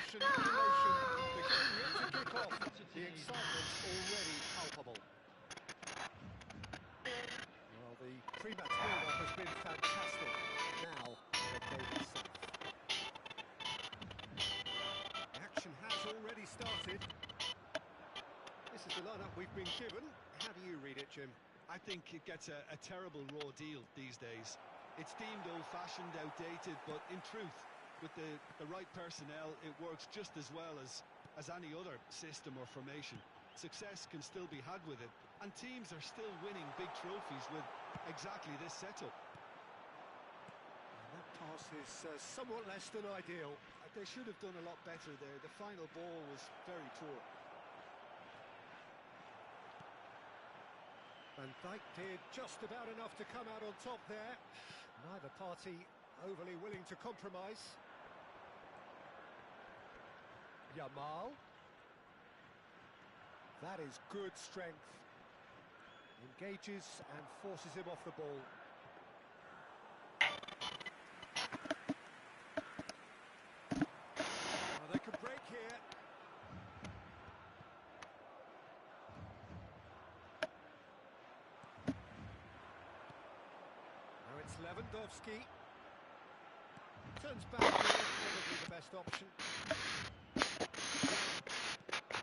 passion, emotion, the game yet to kick off. The excitement's already palpable. Well, the pre-match build-up has been fantastic. Now, the game itself. The action has already started. This is the lineup we've been given. How do you read it, Jim? I think it gets a terrible raw deal these days. It's deemed old-fashioned, outdated, but in truth, with the right personnel, it works just as well as any other system or formation. Success can still be had with it, and teams are still winning big trophies with exactly this setup. And that pass is somewhat less than ideal. They should have done a lot better there. The final ball was very poor. Van Dijk did just about enough to come out on top there. Neither party overly willing to compromise. Yamal. That is good strength. Engages and forces him off the ball. Now they could break here. Now it's Lewandowski. Turns back here, probably the best option.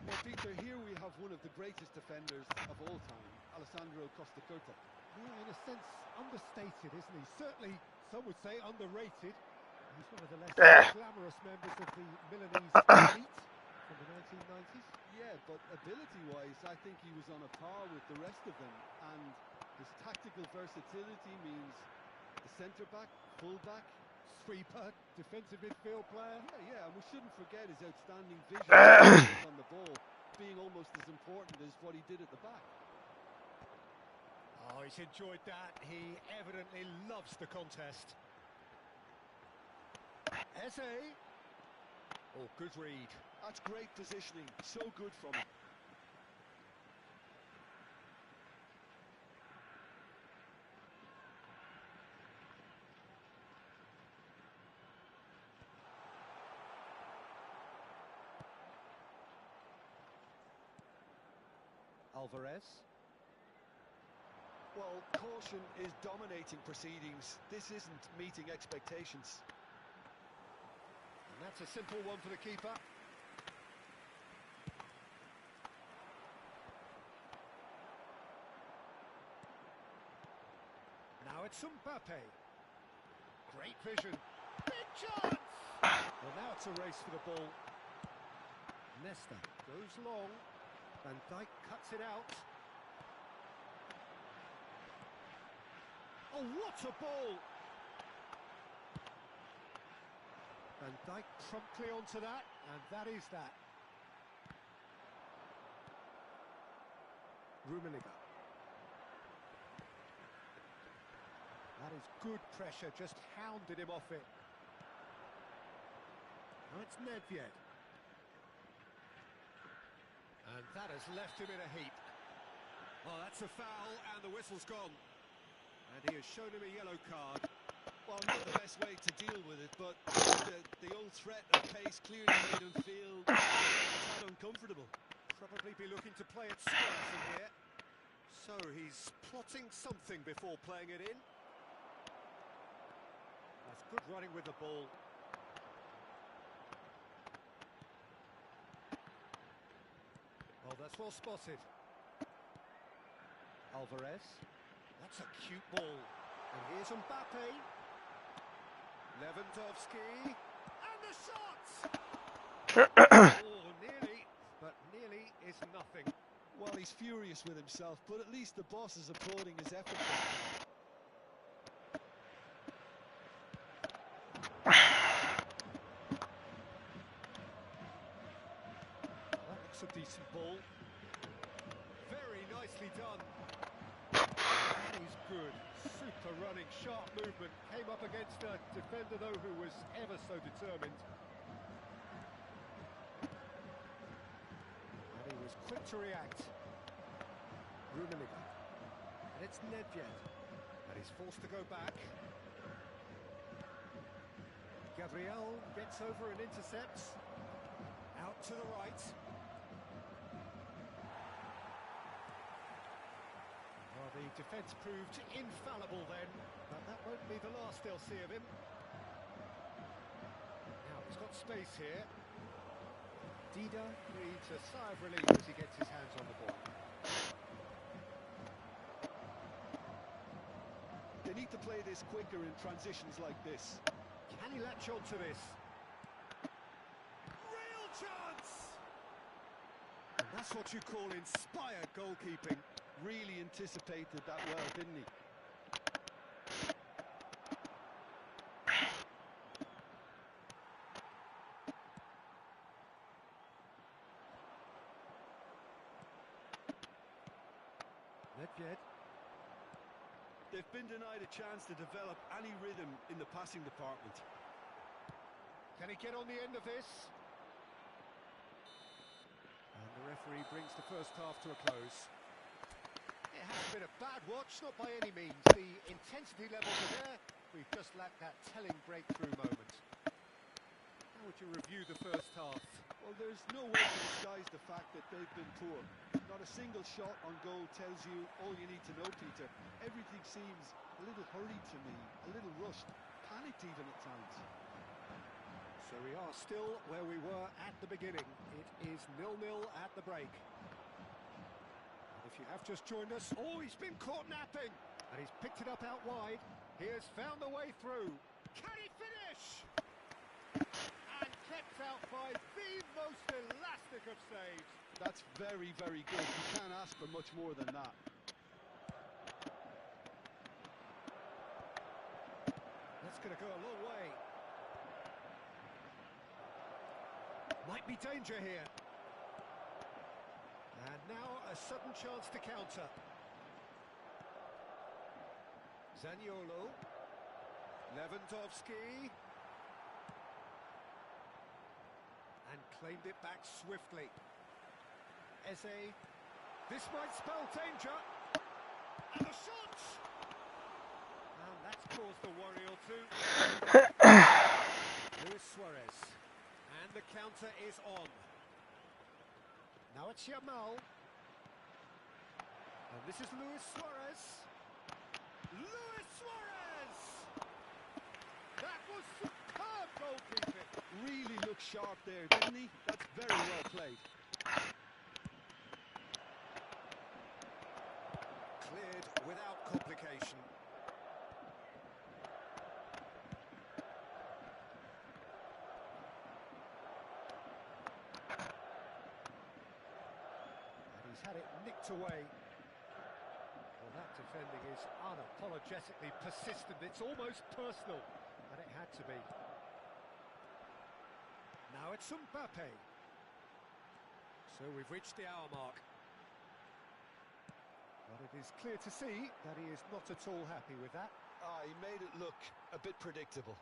Well, Peter, here we have one of the greatest defenders of all time, Alessandro Costa Curta. Yeah, in a sense, understated, isn't he? Certainly, some would say underrated. He's one of the less glamorous members of the Milanese elite from the 1990s. Yeah, but ability-wise, I think he was on a par with the rest of them. And his tactical versatility means the centre-back, full-back, Sweeper, defensive midfield player. Yeah, and we shouldn't forget his outstanding vision on the ball, being almost as important as what he did at the back. Oh, he's enjoyed that. He evidently loves the contest. Eze. Oh, good read. That's great positioning. So good from him. Alvarez. Well, caution is dominating proceedings. This isn't meeting expectations. And that's a simple one for the keeper. Now it's Mbappe. Great vision. Big chance! Well, now it's a race for the ball. Nesta goes long. Van Dijk cuts it out. Oh, what a ball! Van Dijk promptly onto that, and that is that. Rummenigge. That is good pressure, just hounded him off it. Now it's Nedved. And that has left him in a heap. Well, that's a foul, and the whistle's gone. And he has shown him a yellow card. Well, not the best way to deal with it, but the old threat of pace clearly made him feel a tad uncomfortable. Probably be looking to play it square from here. So he's plotting something before playing it in. That's good running with the ball. Oh, that's well spotted. Alvarez. That's a cute ball. And here's Mbappe. Lewandowski. And the shot! Oh, nearly. But nearly is nothing. Well, he's furious with himself, but at least the boss is applauding his effort. That's a decent ball. Very nicely done. That is good. Super running, sharp movement. Came up against a defender, though, who was ever so determined. And he was quick to react. Rummenigge. And it's Nedved. And he's forced to go back. Gabriel gets over and intercepts. Out to the right. Well, the defence proved infallible then, but that won't be the last they'll see of him. Now he's got space here. Dida breathes a sigh of relief as he gets his hands on the ball. They need to play this quicker in transitions like this. Can he latch on to this? Real chance! And that's what you call inspired goalkeeping. Really anticipated that well, didn't he? Nedved. They've been denied a chance to develop any rhythm in the passing department. Can he get on the end of this? And the referee brings the first half to a close. It hasn't been a bad watch, not by any means. The intensity levels are there. We've just lacked that telling breakthrough moment. How would you review the first half? Well, there's no way to disguise the fact that they've been poor. Not a single shot on goal tells you all you need to know, Peter. Everything seems a little hurried to me, a little rushed, panicked even at times. So we are still where we were at the beginning. It is 0-0 at the break. And if you have just joined us, oh, he's been caught napping! And he's picked it up out wide. He has found the way through. Can he finish? And kept out by the most elastic of saves. That's very, very good. You can't ask for much more than that. That's going to go a long way. Might be danger here. And now a sudden chance to counter. Zaniolo. Lewandowski. And claimed it back swiftly. Eze. This might spell danger. And the shot! And that's caused a worry or two. Luis Suarez. And the counter is on. Now it's Yamal. And this is Luis Suarez. Luis Suarez! That was superb goalkeeping. Really looked sharp there, didn't he? That's very well played. Cleared without complication. And he's had it nicked away. Well, that defending is unapologetically persistent. It's almost personal, and it had to be. Now it's Mbappe. So we've reached the hour mark. But it is clear to see that he is not at all happy with that. He made it look a bit predictable.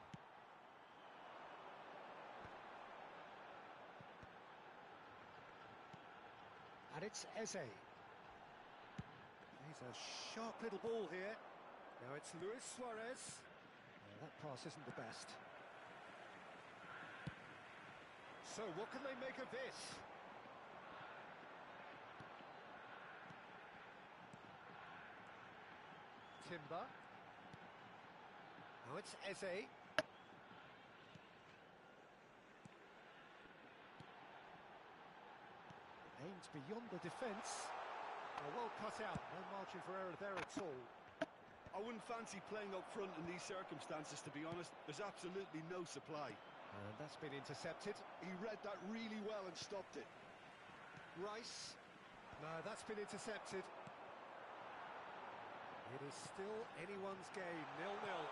And it's Eze. He's a sharp little ball here. Now it's Luis Suarez. Well, that pass isn't the best. So what can they make of this? Timber. Now it's Eze. Aims beyond the defence. Well cut out, no margin for error there at all. I wouldn't fancy playing up front in these circumstances, to be honest. There's absolutely no supply. And that's been intercepted. He read that really well and stopped it. Rice. No, that's been intercepted. It is still anyone's game, 0-0. Well,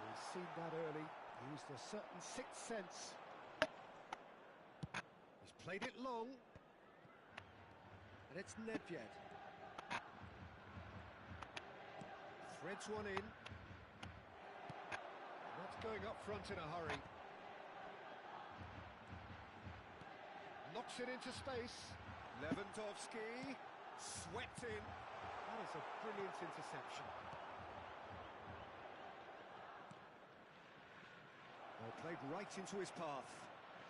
he's seen that early, used a certain sixth sense. He's played it long. And it's Nedved. Threads one in. Not going up front in a hurry. Knocks it into space. Lewandowski. Swept in. That is a brilliant interception. Well, played right into his path.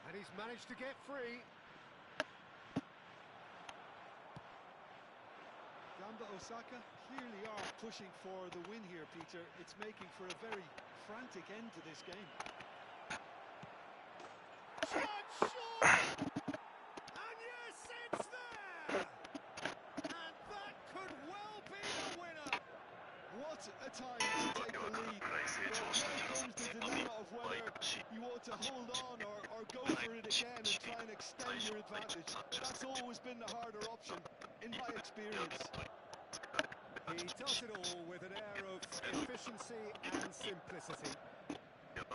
And he's managed to get free. Gamba Osaka clearly are pushing for the win here, Peter. It's making for a very frantic end to this game. Shot, shot! And yes, it's there! And that could well be the winner! What a time to take the lead. But here comes the dilemma of whether you ought to hold on or go for it again and try and extend your advantage. That's always been the harder option, in my experience. He does it all with an air of efficiency and simplicity.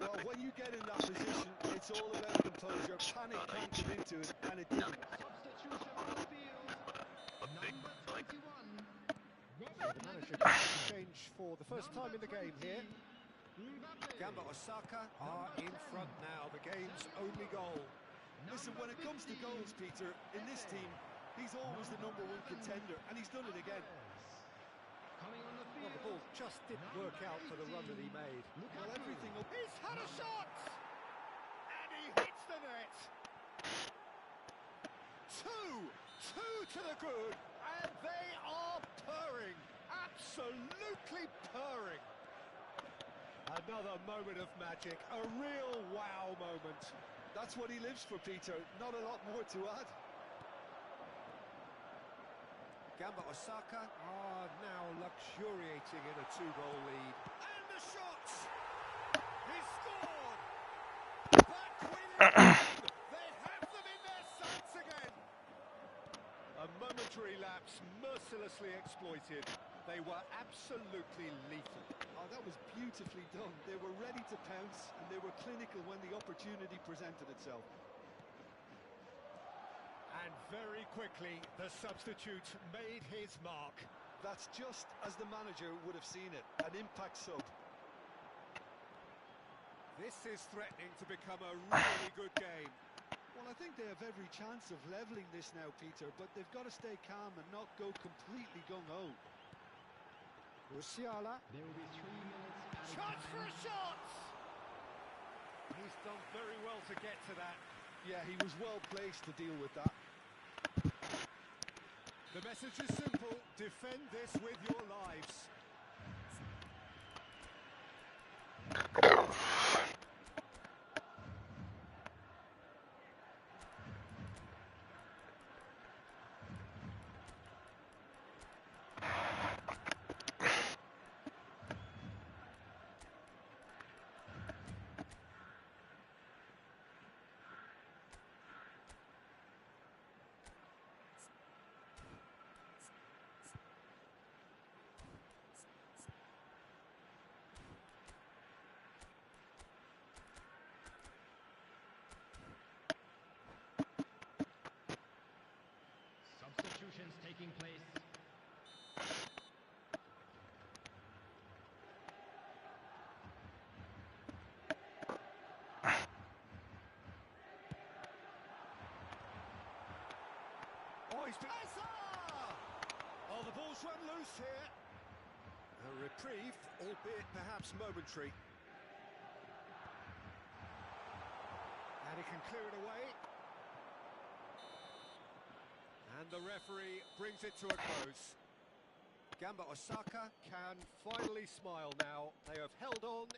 Well, when you get in that position, it's all about composure. Panic can't come into it, and it didn't. Substitution on the field. Number 21. The manager can make a change for the first time in the game here. Gamba Osaka are in front now, the game's only goal. Listen, when it comes to goals, Peter, in this team, he's always the #1 contender, and he's done it again. Coming on the Well, field. the ball just didn't work out for the run that he made. Well, everything up. He's had a shot! And he hits the net! Two to the good, and they are purring, absolutely purring. Another moment of magic, a real wow moment. That's what he lives for, Peter. Not a lot more to add. Gamba Osaka are now luxuriating in a 2-goal lead. And the shots! He scored! Back with it! They have them in their sights again! A momentary lapse mercilessly exploited. They were absolutely lethal. Oh, that was beautifully done. They were ready to pounce, and they were clinical when the opportunity presented itself. And very quickly, the substitute made his mark. That's just as the manager would have seen it, an impact sub. This is threatening to become a really good game. Well, I think they have every chance of levelling this now, Peter, but they've got to stay calm and not go completely gung-ho. Musiala. There will be 3 minutes. added Chance for a time. shot! He's done very well to get to that. Yeah, he was well placed to deal with that. The message is simple: defend this with your lives. Substitutions taking place. Oh, he's been... Oh, the ball's run loose here. A reprieve, albeit perhaps momentary. And he can clear it away. And the referee brings it to a close. Gamba Osaka can finally smile now. They have held on.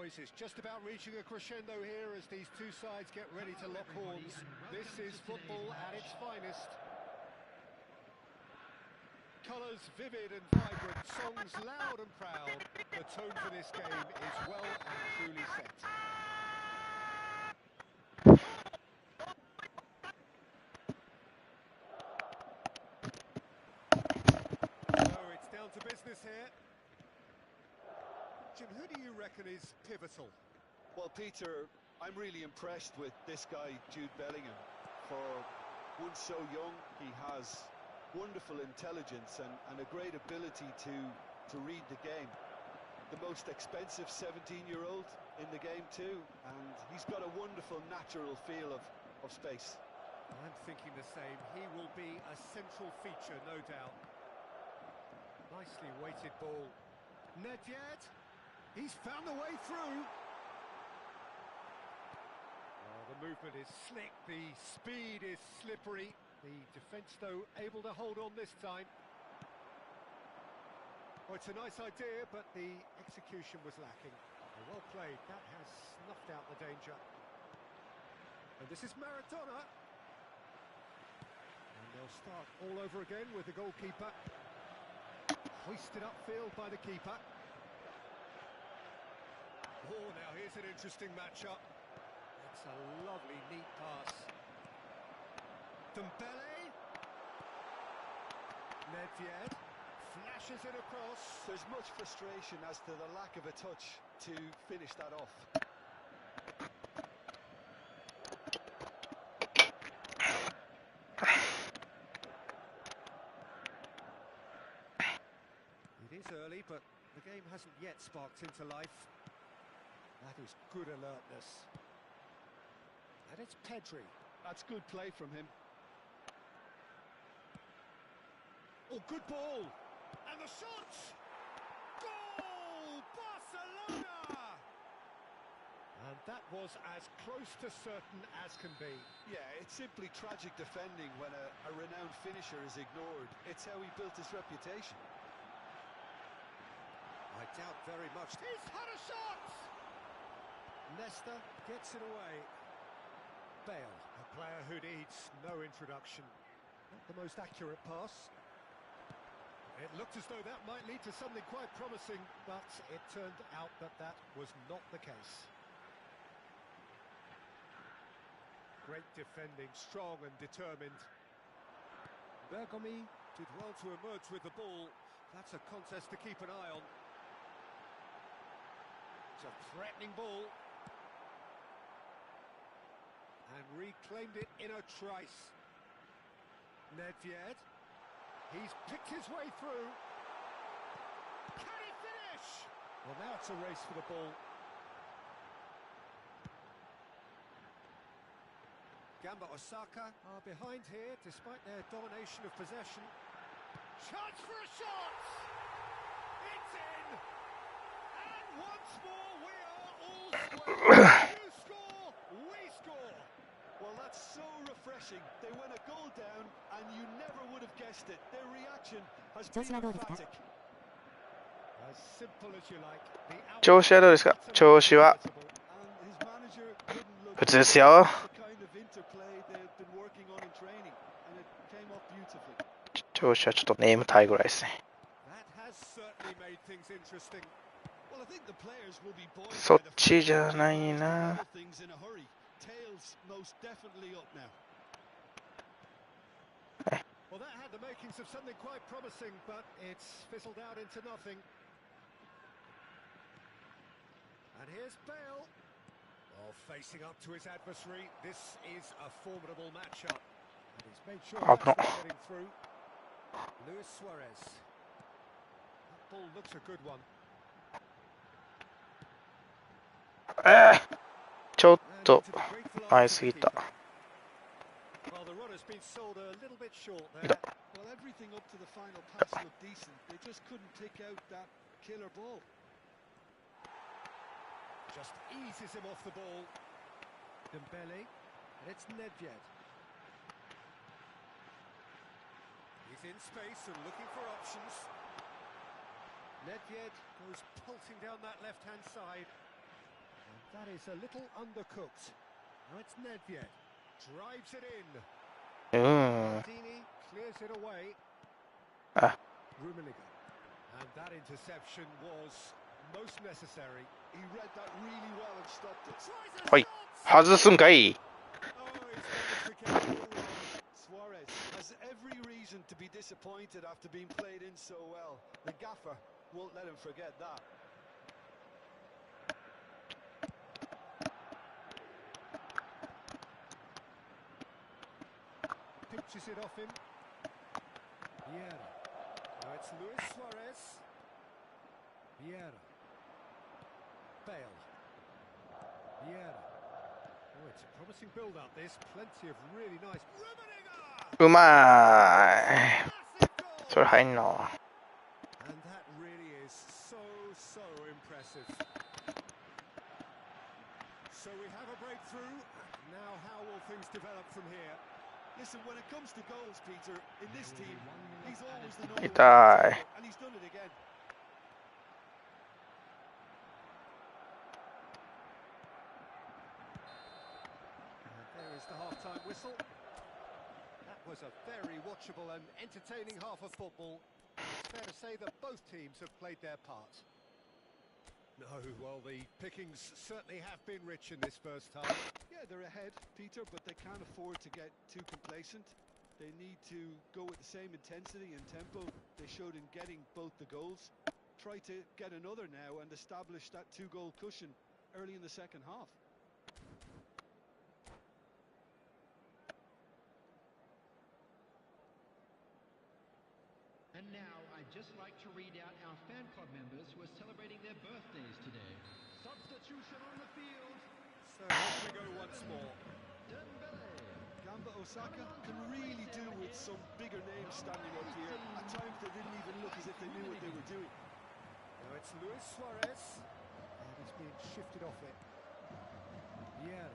boys, it's just about reaching a crescendo here as these two sides get ready to lock horns. This is football at its finest. Colours vivid and vibrant, songs loud and proud. The tone for this game is well and truly set. So it's down to business here. Jim, who do you reckon is pivotal? Well, Peter, I'm really impressed with this guy, Jude Bellingham. For one so young, he has wonderful intelligence and a great ability to read the game. The most expensive 17-year-old in the game too, and he's got a wonderful natural feel of space. I'm thinking the same. He will be a central feature, no doubt. Nicely weighted ball. Nedved, he's found the way through. Oh, the movement is slick, the speed is slippery. The defence, though, able to hold on this time. Oh, it's a nice idea, but the execution was lacking. Oh, well played. That has snuffed out the danger. And this is Maradona. And they'll start all over again with the goalkeeper. Hoisted upfield by the keeper. Oh, now here's an interesting matchup. It's a lovely, neat pass. Dembele. Nedved flashes it across. There's much frustration as to the lack of a touch to finish that off. It is early, but the game hasn't yet sparked into life. That is good alertness. And it's Pedri. That's good play from him. Oh, good ball! And the shot! Goal! Barcelona! And that was as close to certain as can be. Yeah, it's simply tragic defending when a renowned finisher is ignored. It's how he built his reputation. I doubt very much. He's had a shot! Nesta gets it away. Bale, a player who needs no introduction. Not the most accurate pass. It looked as though that might lead to something quite promising, but it turned out that that was not the case. Great defending, strong and determined. Bergomi did well to emerge with the ball. That's a contest to keep an eye on. It's a threatening ball. And reclaimed it in a trice. Nedved. He's picked his way through. Can he finish? Well, now it's a race for the ball. Gamba Osaka are behind here despite their domination of possession. Chance for a shot! It's in! And once more we are all square. You score, we score! Well, that's so refreshing. They went a goal down, and you never would have guessed it. Their reaction has been emphatic. As simple as you like. The 調子はどうですか？調子は And his manager couldn't look 普通ですよ。 the kind of interplay they've been working on in training, and it came up beautifully. 調子はちょっとネームタイぐらいですね。 That has certainly made things interesting. Well, I think the players will be buoyed そっ by the ちじゃ fact ない that な。 things in a hurry. Tails most definitely up now. Well, that had the makings of something quite promising, but it's fizzled out into nothing. And here's Bale. Well, facing up to his adversary, this is a formidable matchup. And he's made sure Up that's no. not getting through. Luis Suarez. That ball looks a good one. ちょっ And と into the grateful 前 arms す of ぎ the た。 keeper. Well, the run has been sold a little bit short い there. た。 Well, everything up to the final pass looked decent. They just couldn't pick out that killer ball. Just eases him off the ball. Dembele, and it's Nedved. He's in space and looking for options. Nedved goes pulsing down that left-hand side. That is a little undercooked. Now it's Nedved. Drives it in. うん。 Dini clears it away. あ、 Rummenigge. And that interception was most necessary. He read that really well and stopped it. Tries a ほい。 shot! 外すんかい。 Oh, he's managed to get it all wrong. Suarez has every reason to be disappointed after being played in so well. The gaffer won't let him forget that. Pinches it off him. Vieira. Now it's Luis Suarez. Vieira. Bale. Vieira. Oh, it's a promising build-up, this. Plenty of really nice... Rummenigge! うまい。 Massive goal! それ入んの。 And that really is so impressive. So we have a breakthrough. Now how will things develop from here? Listen, when it comes to goals, Peter, in this team, he's always the number one Itai. contender, and he's done it again. And there is the half-time whistle. That was a very watchable and entertaining half of football. It's fair to say that both teams have played their part. No, well, the pickings certainly have been rich in this first half. Yeah, they're ahead, Peter, but they can't afford to get too complacent. They need to go with the same intensity and tempo they showed in getting both the goals. Try to get another now and establish that two-goal cushion early in the second half. And now I'd just like to read out our fan club members who are celebrating their birthdays today. Substitution on the field. So off we go once more. Dembele. Gamba Osaka can really do with some bigger names standing up here. At times they didn't even look as if they knew what they were doing. Now it's Luis Suarez. And he's being shifted off it. Vieira.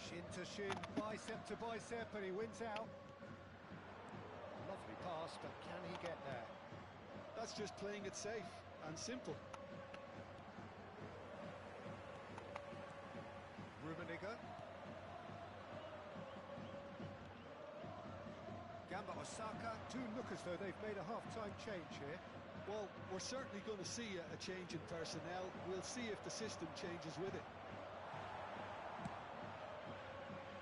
Shin to shin, bicep to bicep, and he wins out. Lovely pass, but can he get there? That's just playing it safe and simple. Rummenigge. Gamba Osaka do look as though they've made a half-time change here. Well, we're certainly going to see a change in personnel. We'll see if the system changes with it.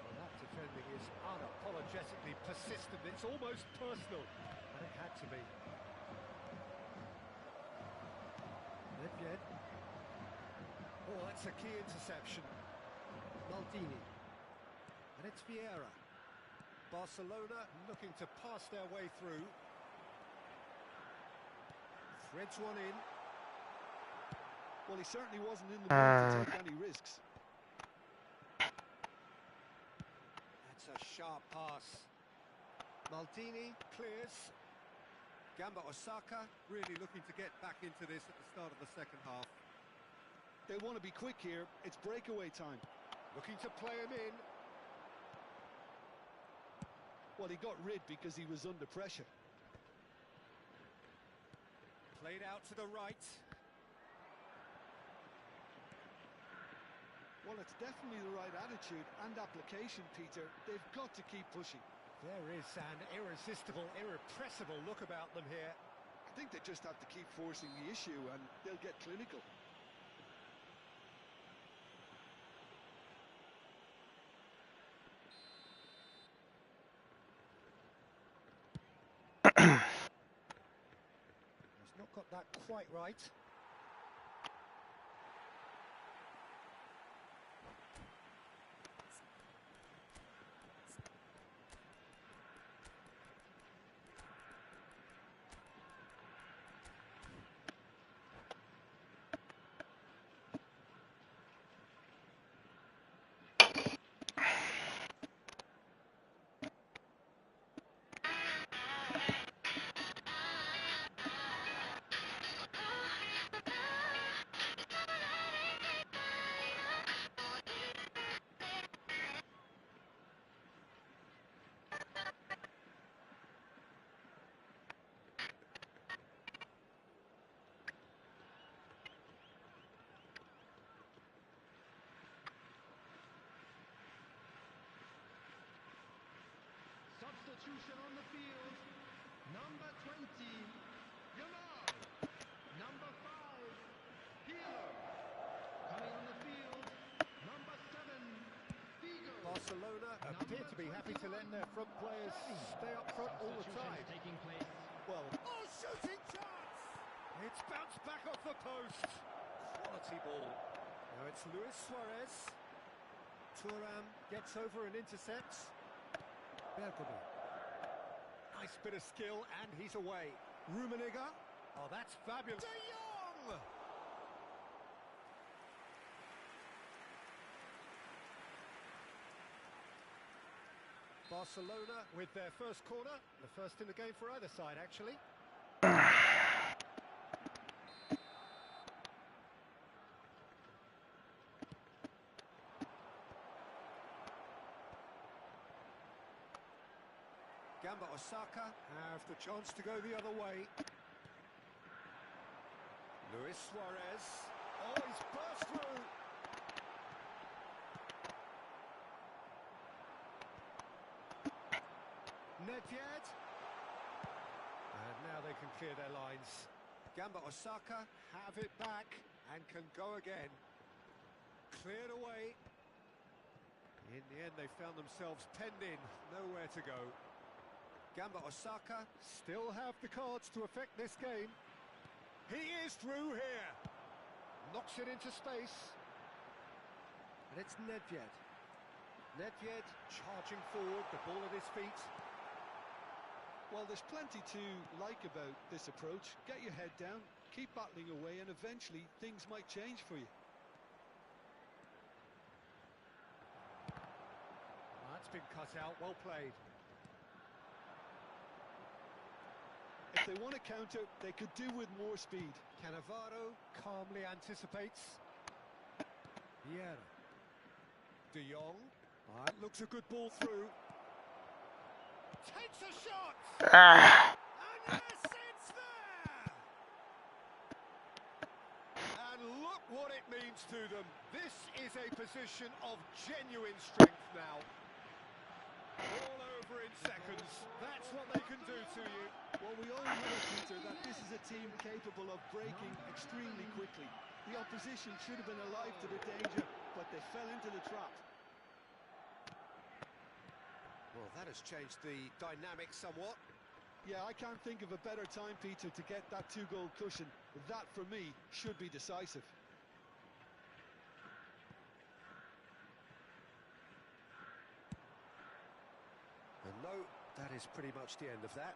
Well, that defending is unapologetically persistent. It's almost personal, and it had to be. Nedved. Oh, that's a key interception. Maldini. And it's Vieira. Barcelona looking to pass their way through. Threads one in. Well, he certainly wasn't in the mood to take any risks. That's a sharp pass. Maldini clears. Gamba Osaka really looking to get back into this at the start of the second half. They want to be quick here. It's breakaway time. Looking to play him in. Well, he got rid because he was under pressure. Played out to the right. Well, it's definitely the right attitude and application, Peter. They've got to keep pushing. There is an irresistible, irrepressible look about them here. I think they just have to keep forcing the issue and they'll get clinical. He's not got that quite right. substitution on the field. Number 20, Yamal. Number 5, Hilo. Coming on the field, number 7, Figo. Barcelona appear to be happy to let their front players stay up front all the time. Taking place. Well, oh, shooting chance! It's bounced back off the post. Quality ball. Now it's Luis Suarez. Thuram gets over and intercepts. Bergamo. Nice bit of skill, and he's away. Rummenigge. Oh, that's fabulous. De Jong! Barcelona with their first corner. The first in the game for either side, actually. Gamba Osaka have the chance to go the other way. Luis Suarez. Oh, he's burst through. Nedved. And now they can clear their lines. Gamba Osaka have it back and can go again. Cleared away. In the end, they found themselves penned in, nowhere to go. Gamba Osaka still have the cards to affect this game. He is through here. Knocks it into space. And it's Nedved. Nedved charging forward, the ball at his feet. Well, there's plenty to like about this approach. Get your head down, keep battling away, and eventually things might change for you. That's been cut out, well played. If they want to counter, they could do with more speed. Cannavaro calmly anticipates. Vieira. De Jong. That looks a good ball through. Takes a shot! And yes, it's there! And look what it means to them. This is a position of genuine strength now. All over in seconds. That's what they can do to you. Well, we all know, Peter, that this is a team capable of breaking extremely quickly. The opposition should have been alive to the danger, but they fell into the trap. Well, that has changed the dynamic somewhat. Yeah, I can't think of a better time, Peter, to get that two-goal cushion. That, for me, should be decisive. And no, that is pretty much the end of that.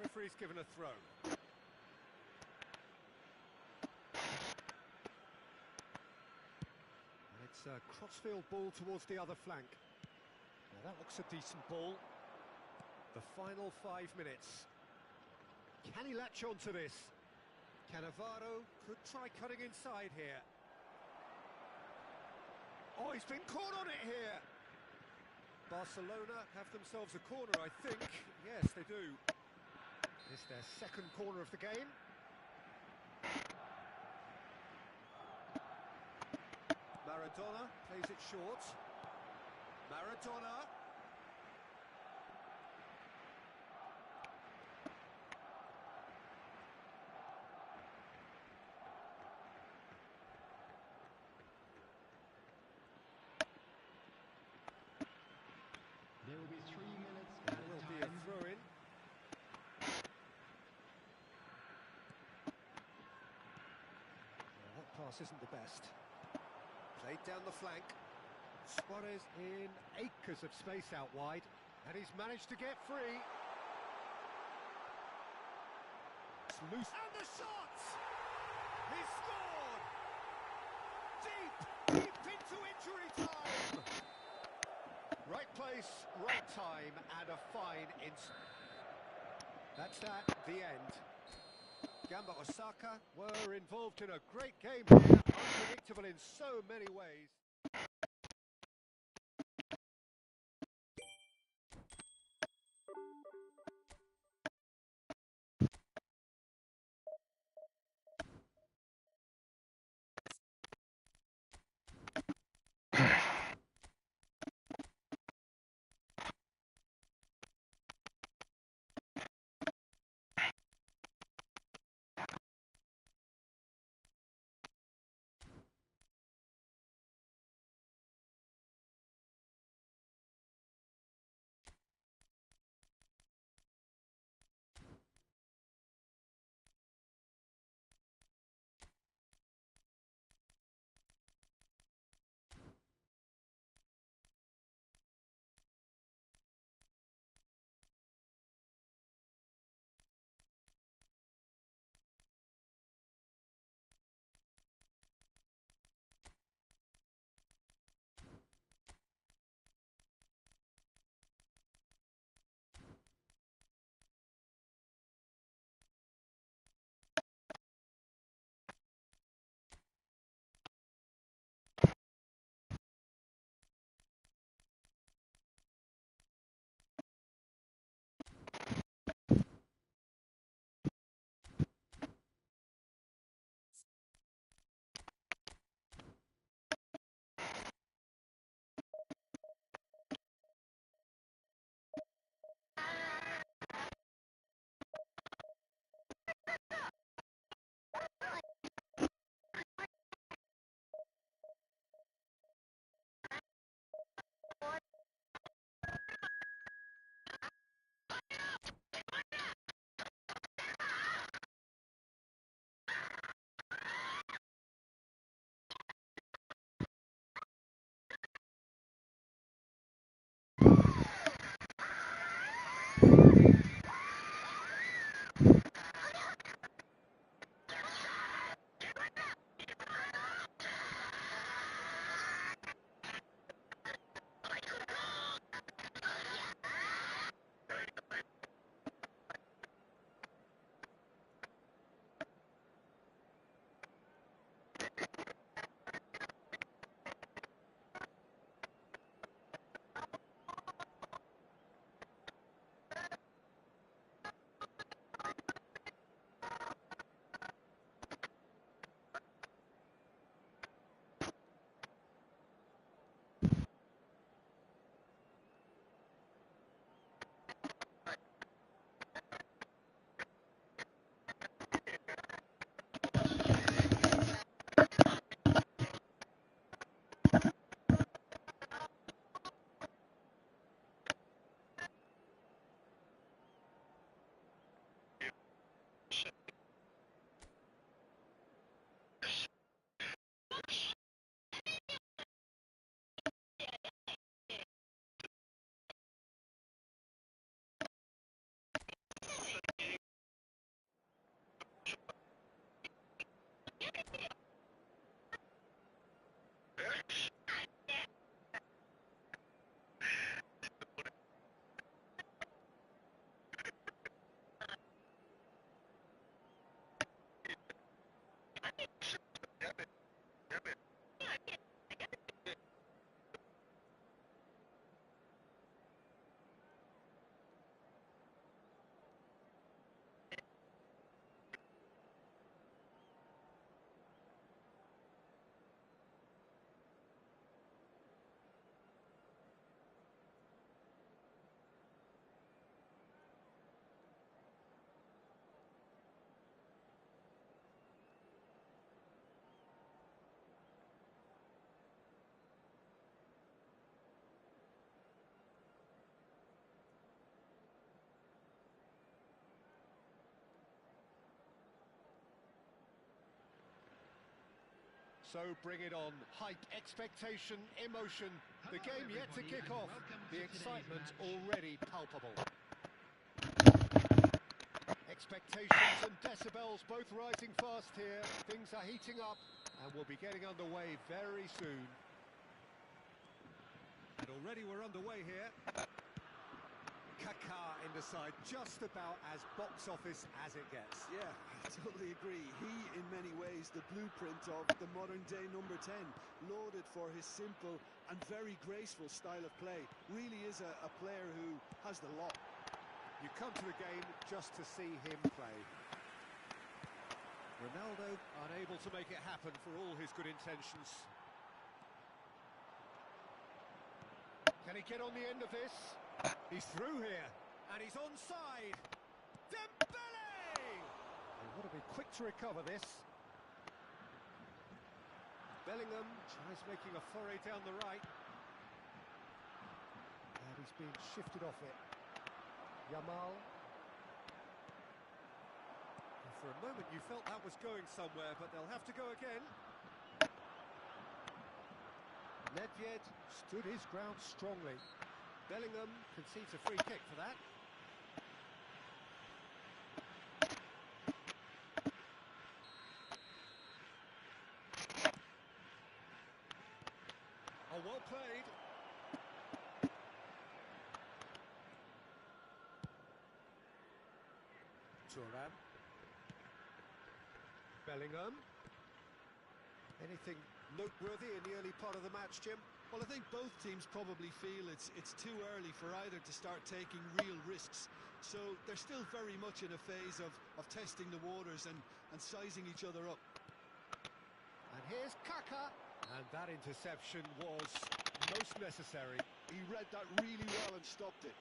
Referee's given a throw. And it's a crossfield ball towards the other flank. Now that looks a decent ball. The final 5 minutes. Can he latch on to this? Cannavaro could try cutting inside here. Oh, he's been caught on it here. Barcelona have themselves a corner, I think. Yes, they do. It's their second corner of the game. Maradona plays it short. Maradona. There will be 3 minutes There added will be a time. throw-in. Well, that pass isn't the best. Played down the flank. Suarez in acres of space out wide, and he's managed to get free. It's loose. And the shot! He scored! Deep into injury time! Right place, right time, and a fine instant. That's that, the end. Gamba Osaka were involved in a great game here, unpredictable in so many ways. So bring it on. Hype, expectation, emotion. The Hello, game yet to everybody, kick and off. welcome The to today's excitement match. already palpable. Expectations and decibels both rising fast here. Things are heating up and we'll be getting underway very soon. And already we're underway here. Kaká in the side, just about as box office as it gets. Yeah, I totally agree. He, in many ways, the blueprint of the modern-day number 10, lauded for his simple and very graceful style of play. Really is a player who has the lot. You come to the game just to see him play. Ronaldo unable to make it happen for all his good intentions. Can he get on the end of this? He's through here, and he's onside. Dembele! They want to be quick to recover this. Bellingham tries making a foray down the right. And he's being shifted off it. Yamal. And for a moment you felt that was going somewhere, but they'll have to go again. Nedved stood his ground strongly. Bellingham concedes a free kick for that. Oh, well played. Thuram. Bellingham. Anything noteworthy in the early part of the match, Jim? Well, I think both teams probably feel it's too early for either to start taking real risks. So they're still very much in a phase of testing the waters and sizing each other up. And here's Kaká. And that interception was most necessary. He read that really well and stopped it.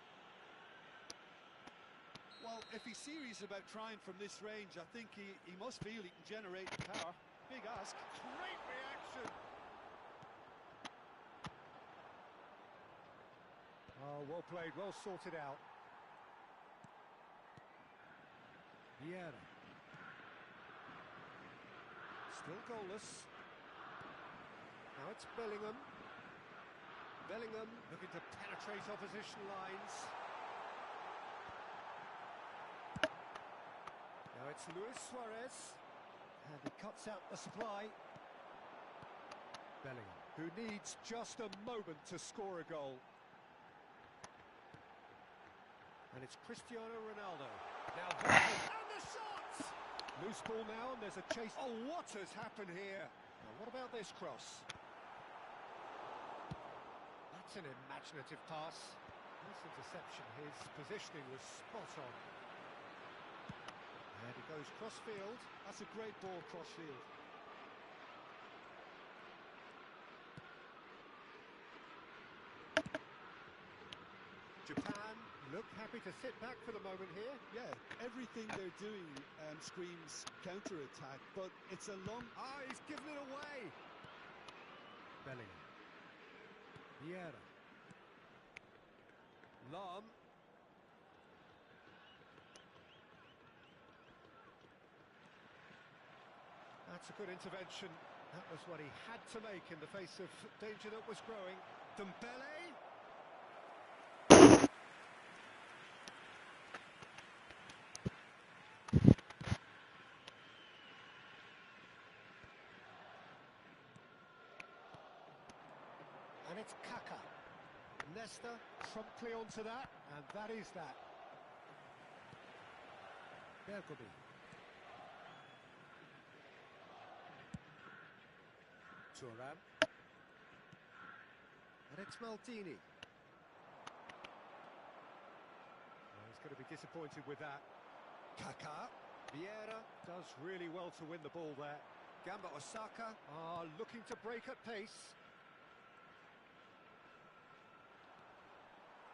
Well, if he's serious about trying from this range, I think he must feel he can generate the power. Big ask. Great reaction. Oh, well played, well sorted out. Vieira. Still goalless. Now it's Bellingham. Bellingham looking to penetrate opposition lines. Now it's Luis Suarez. And he cuts out the supply. Bellingham, who needs just a moment to score a goal. And it's Cristiano Ronaldo. Now and the shot! Loose ball now, and there's a chase. Oh, what has happened here? Now, what about this cross? That's an imaginative pass. Nice interception. His positioning was spot on. And he goes cross-field. That's a great ball cross-field. Japan look happy to sit back for the moment here. Yeah, everything they're doing screams counter-attack, but it's a long... Ah, he's given it away. Bellingham. Vieira. Lam. That's a good intervention. That was what he had to make in the face of danger that was growing. Dembele. And it's Kaká. Nesta promptly onto that, and that is that. Bergobi. Thuram. And it's Maldini. Well, he's going to be disappointed with that. Kaká. Vieira does really well to win the ball there. Gamba Osaka are looking to break at pace.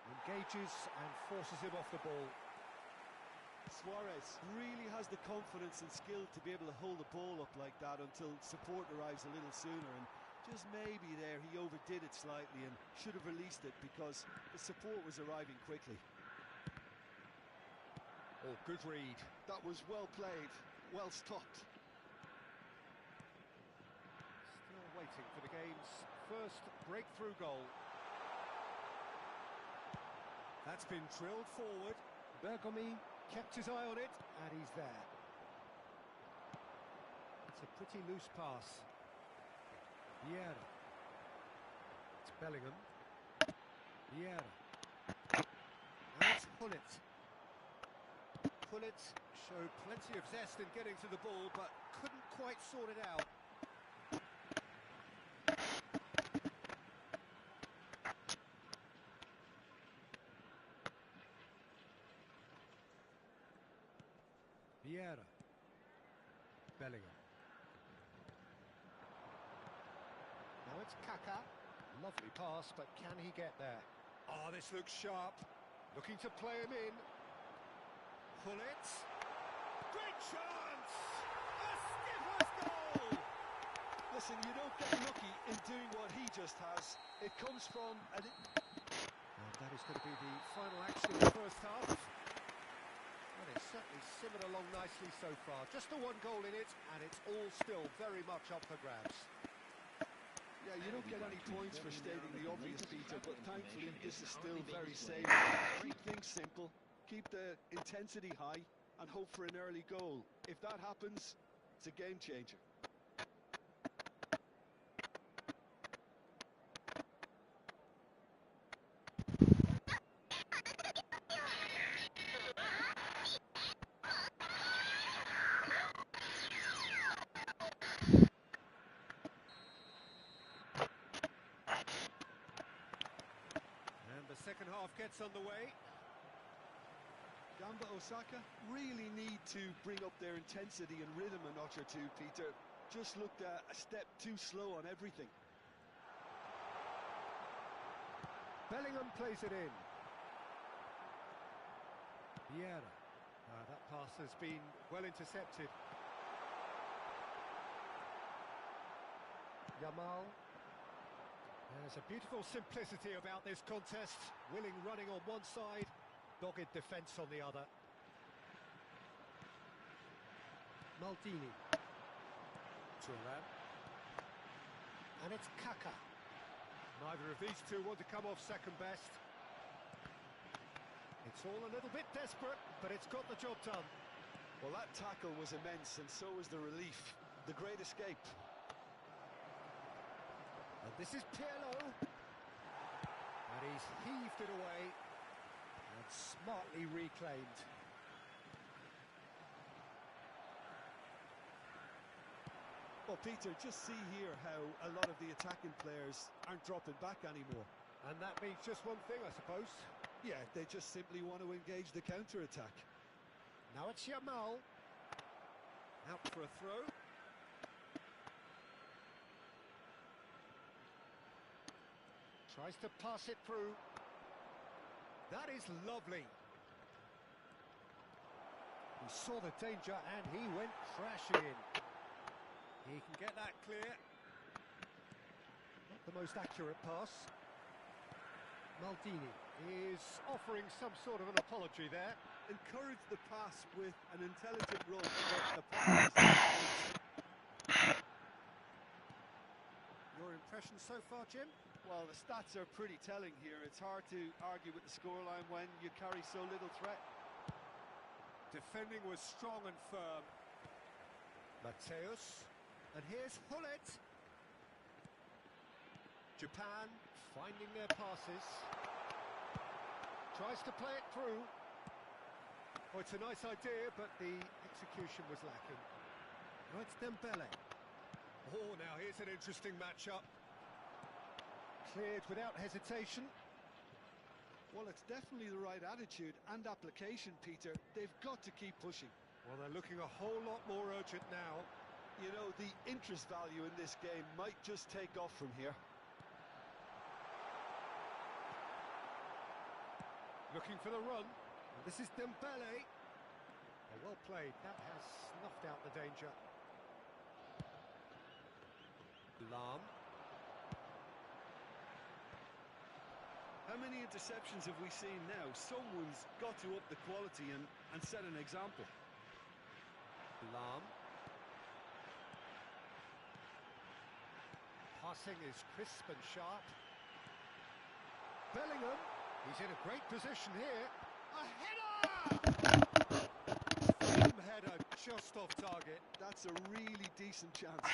Engages and forces him off the ball. Suarez really has the confidence and skill to be able to hold the ball up like that until support arrives a little sooner, and just maybe there he overdid it slightly and should have released it because the support was arriving quickly. Oh, good read. That was well played, well stopped. Still waiting for the game's first breakthrough goal. That's been drilled forward. Bergomi kept his eye on it, and he's there. It's a pretty loose pass. Vieira. It's Bellingham. Vieira. And it's Pullet. Pullet showed plenty of zest in getting to the ball, but couldn't quite sort it out. Vieira. Bellingham. Now it's Kaká. Lovely pass, but can he get there? Oh, this looks sharp. Looking to play him in. Pullet. Great chance! A skipper's goal! Listen, you don't get lucky in doing what he just has. It comes from an... And that is going to be the final action of the first half. Well, it's certainly simmered along nicely so far. Just the one goal in it, and it's all still very much up for grabs. Yeah, you don't get any points for stating the obvious, Peter, but thankfully this is still very safe. Keep things simple, keep the intensity high, and hope for an early goal. If that happens, it's a game changer. Second half gets underway. Gamba Osaka really need to bring up their intensity and rhythm a notch or two, Peter. Just looked a step too slow on everything. Bellingham plays it in. Vieira. That pass has been well intercepted. Yamal. There's a beautiful simplicity about this contest. Willing running on one side, dogged defence on the other. Maldini. Thuram. And it's Kaká. Neither of these two want to come off second best. It's all a little bit desperate, but it's got the job done. Well, that tackle was immense, and so was the relief. The great escape. And this is Pirlo. And he's heaved it away and smartly reclaimed. Well, Peter, just see here how a lot of the attacking players aren't dropping back anymore. And that means just one thing, I suppose. Yeah, they just simply want to engage the counter-attack. Now it's Yamal. Out for a throw. Tries to pass it through. That is lovely. He saw the danger and he went crashing in. He can get that clear. Not the most accurate pass. Maldini is offering some sort of an apology there. Encourage the pass with an intelligent run. The pass. Your impression so far, Jim? Well, the stats are pretty telling here. It's hard to argue with the scoreline when you carry so little threat. Defending was strong and firm. Mateus. And here's Pullet. Japan finding their passes. Tries to play it through. Oh, it's a nice idea, but the execution was lacking. Now it's Dembele. Oh, now here's an interesting matchup. Cleared without hesitation. Well, it's definitely the right attitude and application, Peter. They've got to keep pushing. Well, they're looking a whole lot more urgent now. You know, the interest value in this game might just take off from here. Looking for the run. And this is Dembele. Oh, well played. That has snuffed out the danger. Lam. How many interceptions have we seen now? Someone's got to up the quality and set an example. Lam. passing is crisp and sharp. Bellingham, he's in a great position here. A header! Header just off target. That's a really decent chance.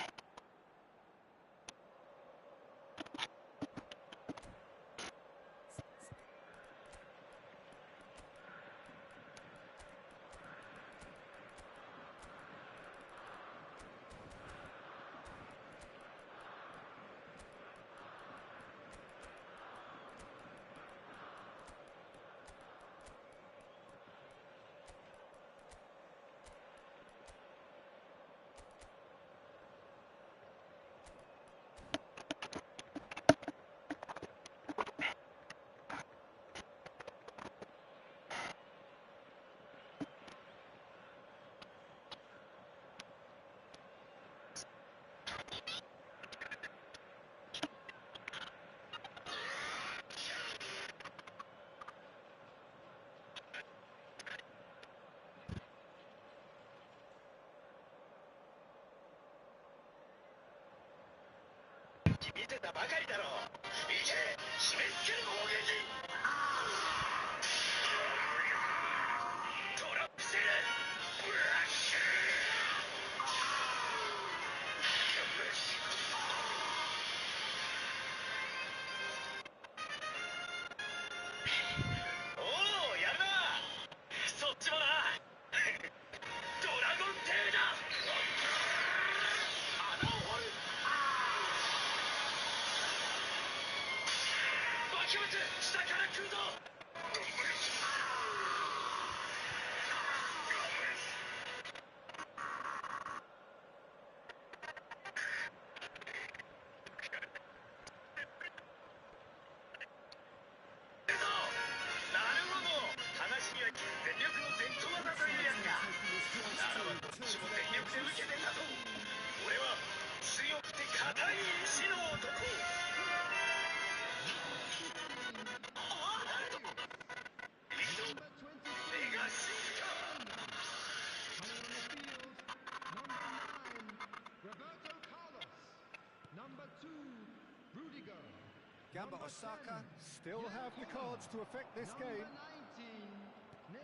Gamba Osaka still have the cards to affect this game.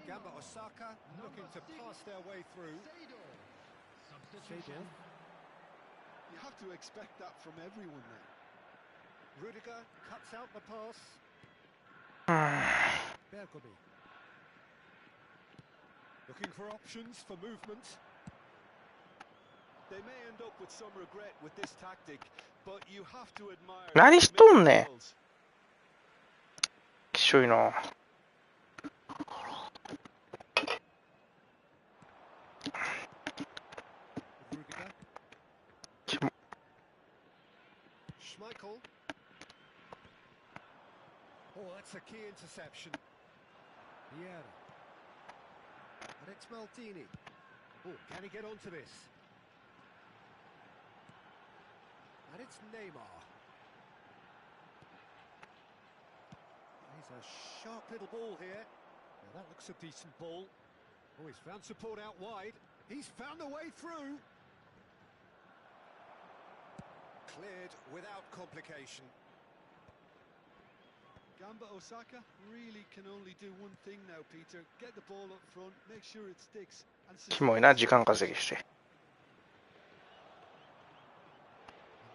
Gamba Osaka looking to pass their way through. Seydorf. You have to expect that from everyone now. Rudiger cuts out the pass. Bergomi. Looking for options for movement. They may end up with some regret with this tactic, but you have to admire. 何しとんねん。きしょいな。Schmeichel. Oh, that's a key interception. Yeah. And it's Maldini. Oh, can he get onto this? And it's Neymar. He's a sharp little ball here. Now that looks a decent ball. Oh, he's found support out wide. He's found a way through. Cleared without complication. Gamba Osaka really can only do one thing now, Peter. Get the ball up front, make sure it sticks. キモいな、時間稼ぎして。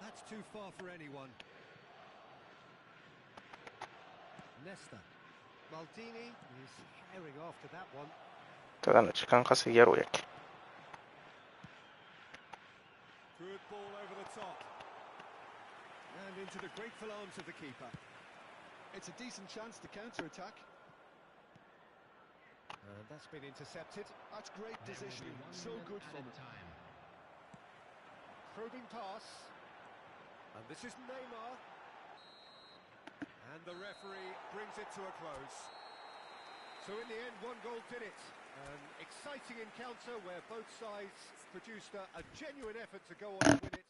That's too far for anyone. Nesta. Maldini is herring after that one. ただの時間稼ぎ野郎やっけ。Good ball over the top. And into the grateful arms of the keeper. It's a decent chance to counter-attack. And that's been intercepted. That's great positioning. So good from it. Probing pass. And this is Neymar. And the referee brings it to a close. So in the end, one goal did it. An exciting encounter where both sides produced a genuine effort to go on and win it.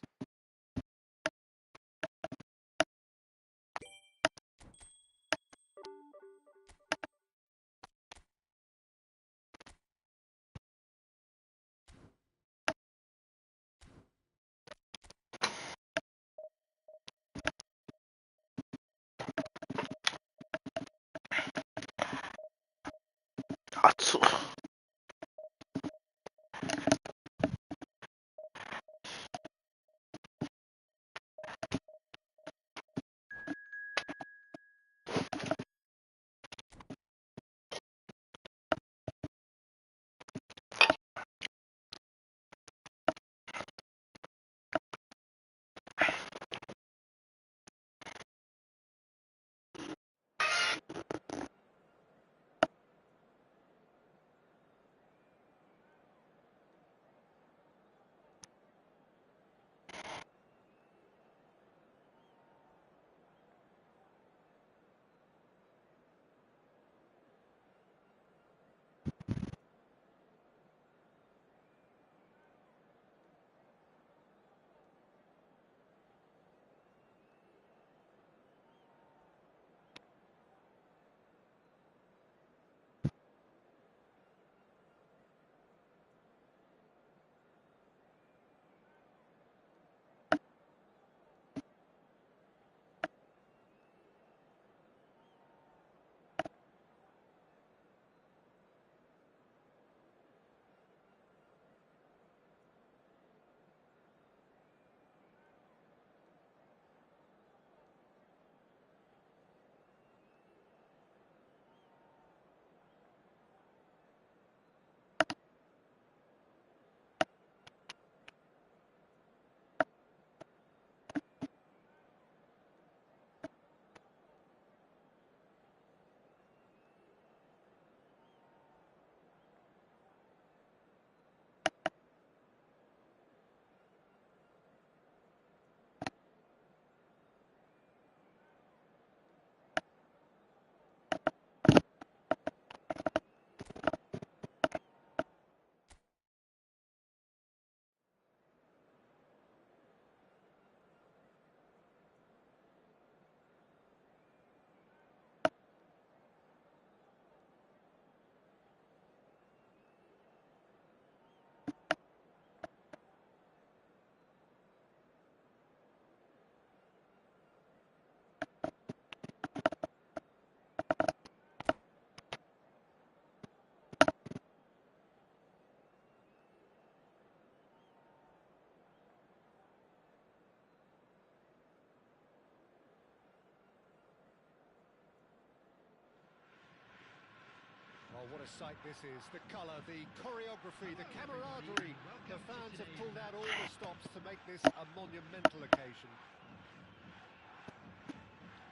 Oh, what a sight this is. The colour, the choreography, the camaraderie. The fans have pulled out all the stops to make this a monumental occasion.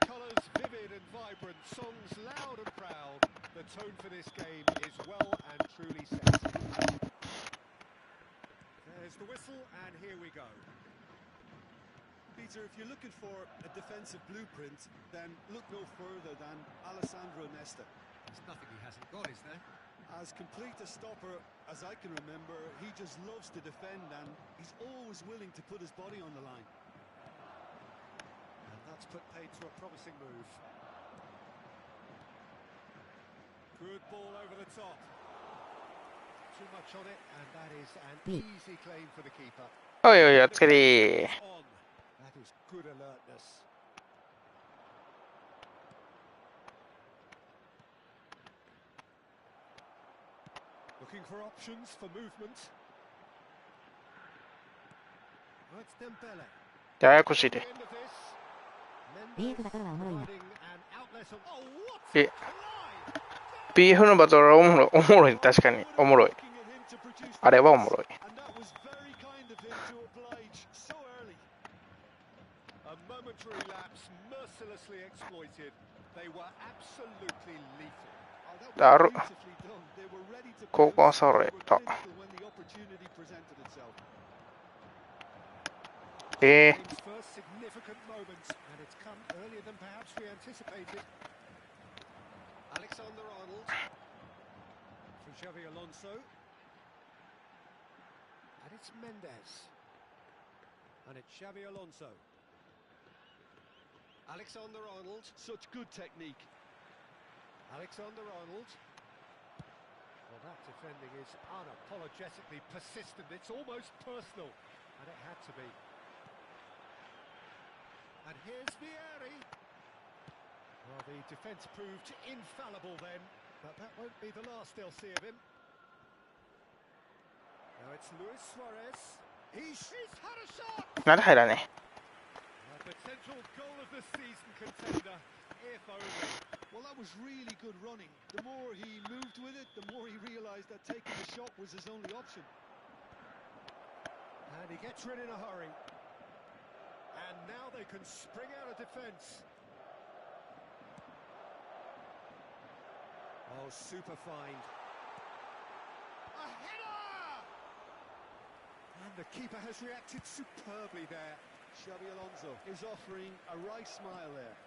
Colours vivid and vibrant, songs loud and proud. The tone for this game is well and truly set. There's the whistle, and here we go. Peter, if you're looking for a defensive blueprint, then look no further than Alessandro Nesta. There's nothing he hasn't got, is there? As complete a stopper as I can remember, he just loves to defend and he's always willing to put his body on the line. And that's put paid to a promising move. Good ball over the top. Too much on it, and that is an easy claim for the keeper. おいおい、おつけり。 On. That is good alertness. Looking for options for movement. Oh, it's Dembele. ややこしい The で。 end of this. BF Mendes だからおもろいな。 providing an outlet of. Oh, what え a collide! BF のバトルはおもろい。確かに。おもろい。あれはおもろい。 And that was very kind of him to oblige so early. A momentary lapse mercilessly exploited. They were absolutely lethal. Oh, that was だる。 beautifully done. They were ready to ここは pounce. そ They れ were と。 clinical when the opportunity presented itself. え Game's first significant moment, and it's come earlier than perhaps we anticipated. Alexander-Arnold through Xavi Alonso, and it's Mendes, and it's Xavi Alonso. Alexander-Arnold, Such good technique. Alexander-Arnold. Well, that defending is unapologetically persistent. It's almost personal, and it had to be. And here's Vieri. Well, the defence proved infallible then, but that won't be the last they'll see of him. Now it's Luis Suarez. He's had a shot! ー、なんで入らね A potential goal of the season contender, if only. Well, that was really good running. The more he moved with it, the more he realised that taking the shot was his only option. And he gets rid in a hurry. And now they can spring out of defence. Oh, super find. A header! And the keeper has reacted superbly there. Xavi Alonso is offering a right smile there.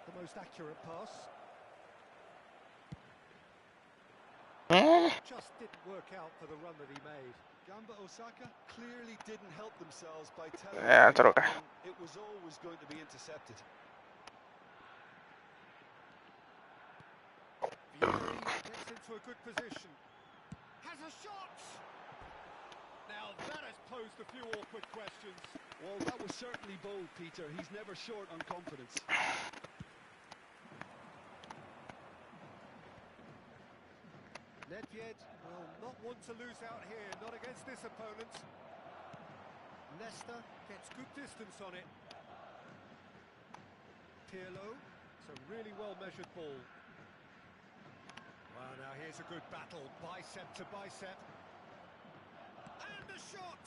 The most accurate pass. え Just didn't work out for the run that he made. Gamba Osaka clearly didn't help themselves by telling Yeah, the it's okay. game it was always going to be intercepted. Vieri gets into a good position. Has a shot! Now that has posed a few awkward questions. Well, that was certainly bold, Peter. He's never short on confidence. Nedved will not want to lose out here, not against this opponent. Nesta gets good distance on it. Pirlo, it's a really well-measured ball. Well, now here's a good battle, bicep to bicep. And a shot!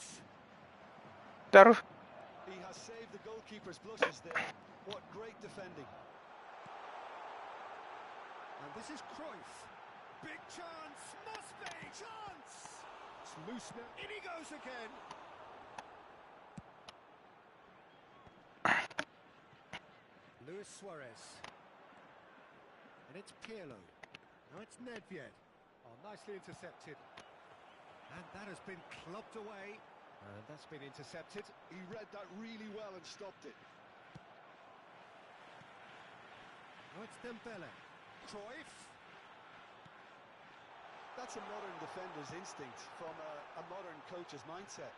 だる。 He has saved the goalkeeper's blushes there. What great defending. And this is Cruyff. Big chance, must be chance! It's loose now, in he goes again. Luis Suarez. And it's Pirlo. Now it's Nedved. Oh, nicely intercepted. And that has been clubbed away. And that's been intercepted. He read that really well and stopped it. Now it's Dembele. Cruyff. That's a modern defender's instinct from a modern coach's mindset.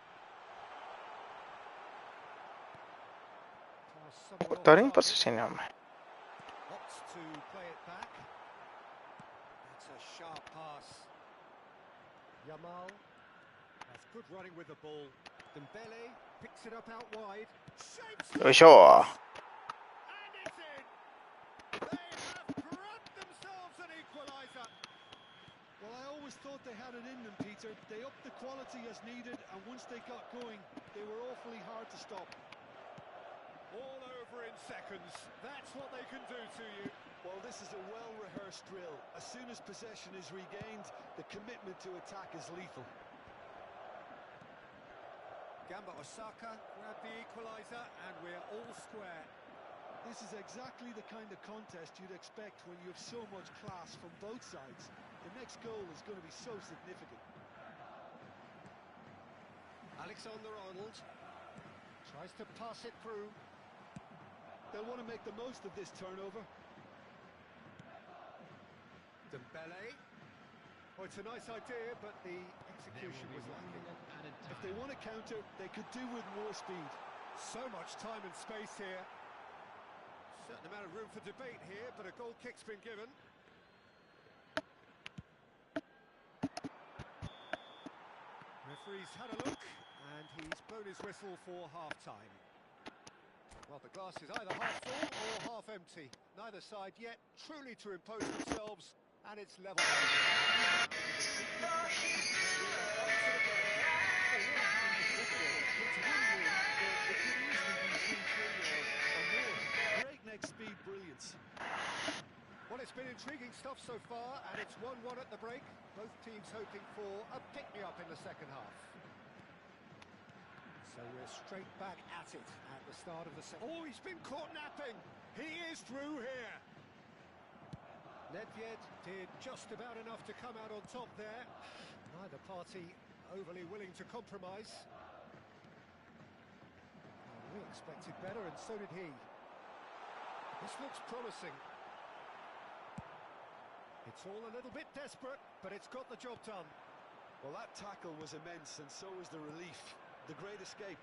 Pass somewhere 誰に off パス target. してんねん、お前。 Opts to play it back. That's a sharp pass. Yamal has good running with the ball. Dembele picks it up out wide. Shapes よいしょ and it's in. They have grabbed themselves an equaliser. always thought they had it in them, Peter. They upped the quality as needed, and once they got going, they were awfully hard to stop. All over in seconds. That's what they can do to you. Well, this is a well-rehearsed drill. As soon as possession is regained, the commitment to attack is lethal. Gamba Osaka grabbed the equaliser, and we're all square. This is exactly the kind of contest you'd expect when you have so much class from both sides. The next goal is going to be so significant. Alexander-Arnold tries to pass it through. They'll want to make the most of this turnover. Dembele. Oh, it's a nice idea, but the execution was lacking. If they want to counter, they could do with more speed. So much time and space here. Certain amount of room for debate here, but a goal kick's been given. Referee's had a look, and he's blown his whistle for half-time. Well, the glass is either half full or half empty. Neither side yet truly to impose themselves, and it's level. Breakneck speed brilliance. Well, it's been intriguing stuff so far, and it's 1-1 at the break. Both teams hoping for a pick-me-up in the second half. So we're straight back at it at the start of the second. Oh, he's been caught napping. He is through here. Nedved did just about enough to come out on top there. Neither party overly willing to compromise. Well, we expected better, and so did he. This looks promising. It's all a little bit desperate, but it's got the job done. Well, that tackle was immense, and so was the relief. The great escape.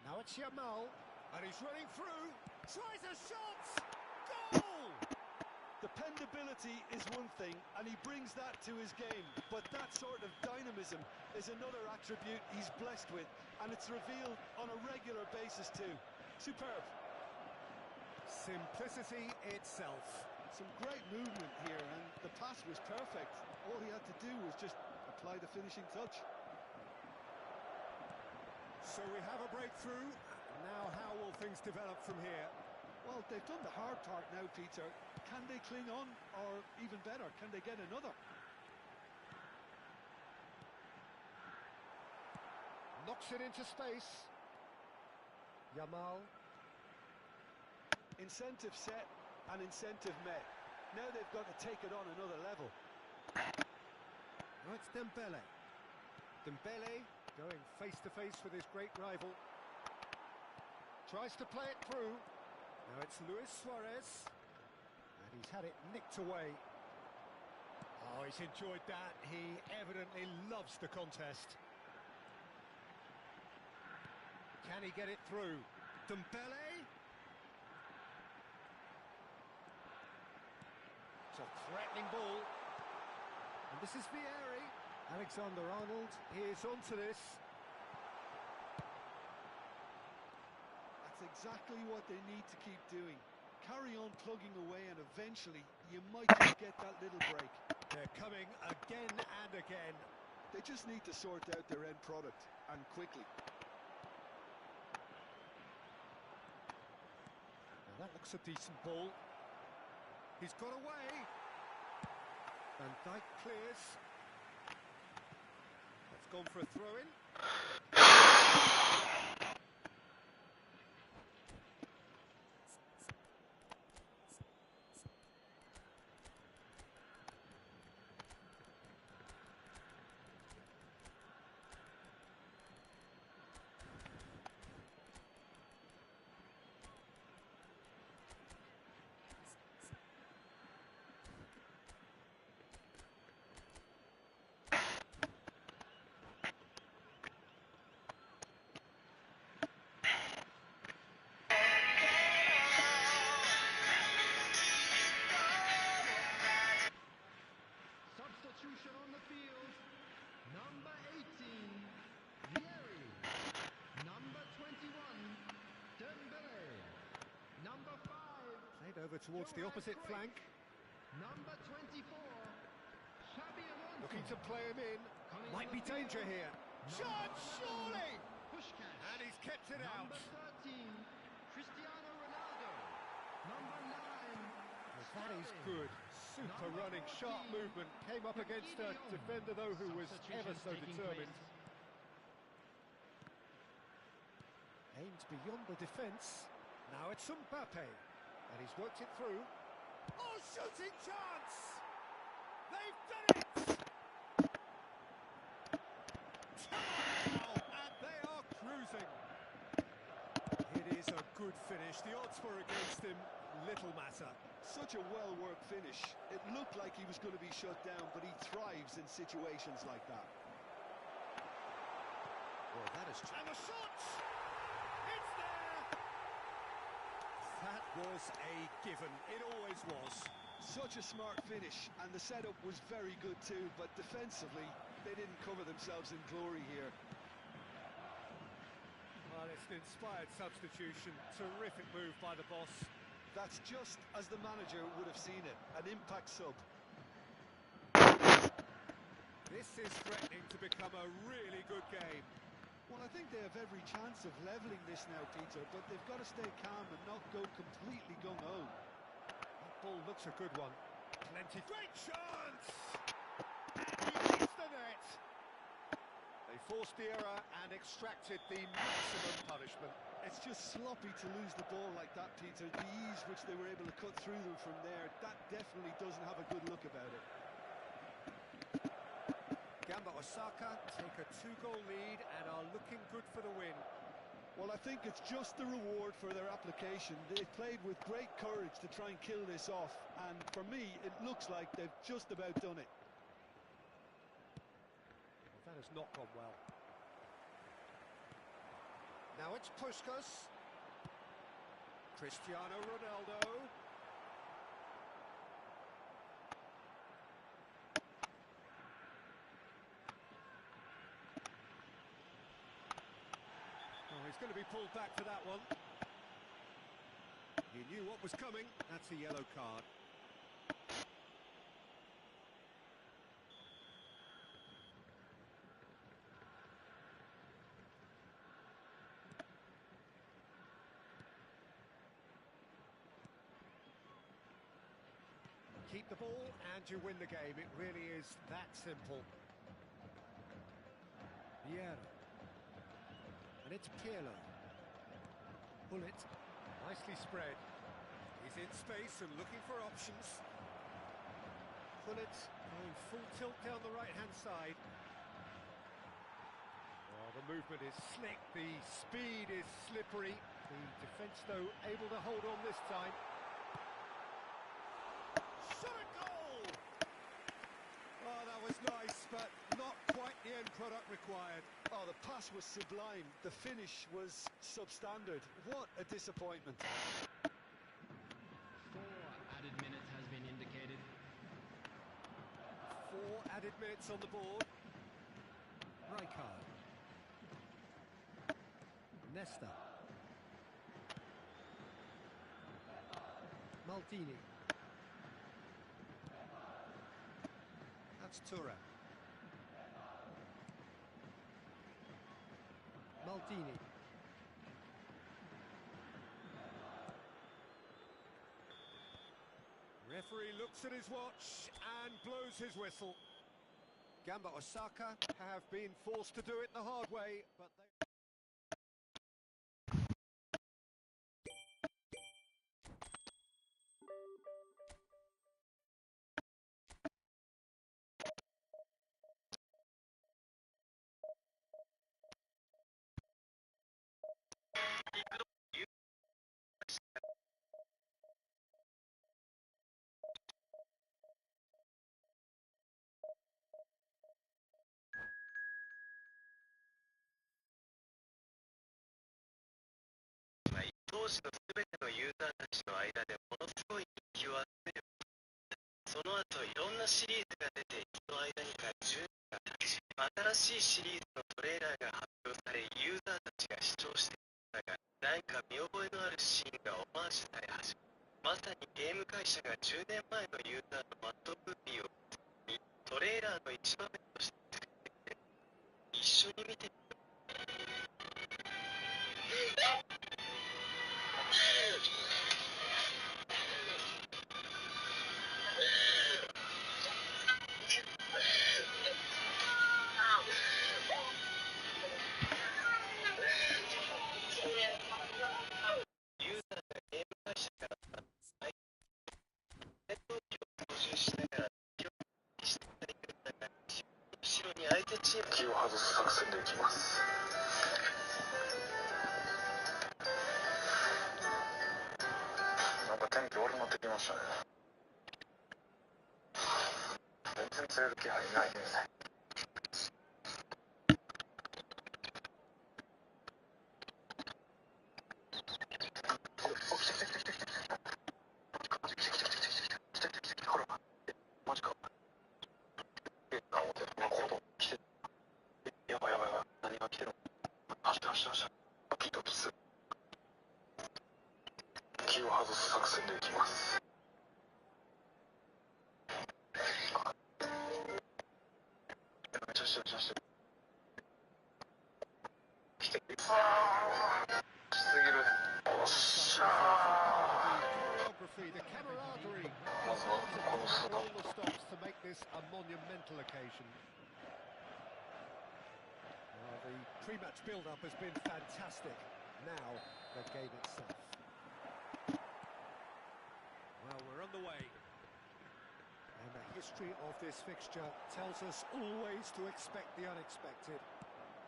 Now it's Yamal, and he's running through. Tries a shot! Goal! Dependability is one thing, and he brings that to his game. But that sort of dynamism is another attribute he's blessed with, and it's revealed on a regular basis too. Superb. Simplicity itself. Some great movement here, and the pass was perfect. All he had to do was just apply the finishing touch. So we have a breakthrough. Now how will things develop from here? Well, they've done the hard part now, Peter. Can they cling on, or even better, can they get another? Knocks it into space. Yamal. Incentive set and incentive met. Now they've got to take it on another level. Now it's Dembele. Dembele going face-to-face with his great rival. Tries to play it through. Now it's Luis Suarez. And he's had it nicked away. Oh, he's enjoyed that. He evidently loves the contest. Can he get it through? Dembele. It's a threatening ball. And this is Vieri. Alexander-Arnold is onto this. That's exactly what they need to keep doing. Carry on plugging away, and eventually you might just get that little break. They're coming again and again. They just need to sort out their end product, and quickly. Now that looks a decent ball. He's got away. Van Dijk clears. That's gone for a throw-in. Substitution on the field. Number 18, Vieri. Number 21, Dembele. Number 5, Played over towards the opposite flank. Number 24, to play him in. Might be danger here. Chance, surely! And he's kept it out. Number 13, Cristiano Ronaldo. Number 9, That is good. Super running, sharp movement. Came up against a defender, though, who was ever so determined. Aimed beyond the defence. Now it's Mbappe. And he's worked it through. Oh, shooting chance! They've done it! And they are cruising. It is a good finish. The odds were against him. Little matter. Such a well-worked finish. It looked like he was going to be shut down, but he thrives in situations like that. Well, that is... And the shot! It's there! That was a given. It always was. Such a smart finish, and the setup was very good too, but defensively, they didn't cover themselves in glory here. Well, it's an inspired substitution. Terrific move by the boss. That's just as the manager would have seen it, an impact sub. This is threatening to become a really good game. Well, I think they have every chance of levelling this now, Peter, but they've got to stay calm and not go completely gung-ho. That ball looks a good one. Plenty. Great chance! He hits the net. They forced the error and extracted the maximum punishment. It's just sloppy to lose the ball like that, Peter. The ease which they were able to cut through them from there, that definitely doesn't have a good look about it. Gamba Osaka take a 2-goal lead and are looking good for the win. Well, I think it's just the reward for their application. They've played with great courage to try and kill this off, and for me, it looks like they've just about done it. Well, that has not gone well. Now it's Puskas. Cristiano Ronaldo. Oh, he's going to be pulled back for that one. He knew what was coming. That's a yellow card. Keep the ball and you win the game. It really is that simple. Vieira. And it's Pirlo. Bullet. Nicely spread. He's in space and looking for options. Bullet going full tilt down the right-hand side. Oh, the movement is slick. The speed is slippery. The defence, though, able to hold on this time. Shot a goal! Oh, that was nice, but not quite the end product required. Oh, the pass was sublime. The finish was substandard. What a disappointment. 4 added minutes has been indicated. 4 added minutes on the board. Rijkaard. Nesta. Maldini. That's Touré. Maldini. Referee looks at his watch and blows his whistle. Gamba Osaka have been forced to do it the hard way, but they...当時の全てのユーザーたちの間でものすごい人気を集める。その後いろんなシリーズが出て、その間にか10年が経ち、新しいシリーズのトレーラーが発表され、ユーザーたちが視聴していたが、何か見覚えのあるシーンがオマージュされ始め、まさにゲーム会社が10年前のユーザーのマットムービーを見、トレーララーの一場面として一緒に見てユーザーがゲーム会社から操縦しながら後ろに相手チーム気を外す作戦でいきます。なんか天気悪くなってきましたね。全然釣れる気配ないですね。マジか。やばいやばいやばい。何が来てるの？走って走って走って。ドキドキする。気を外す作戦でいきます。めっちゃ走ってる。来てる。しすぎる。おっしゃThe camaraderie まずはこのスタ all the stops to make this a monumental occasion. The pre-match build-up has been fantastic. Now, the game itself. Well, we're on the way. And the history of this fixture tells us always to expect the unexpected.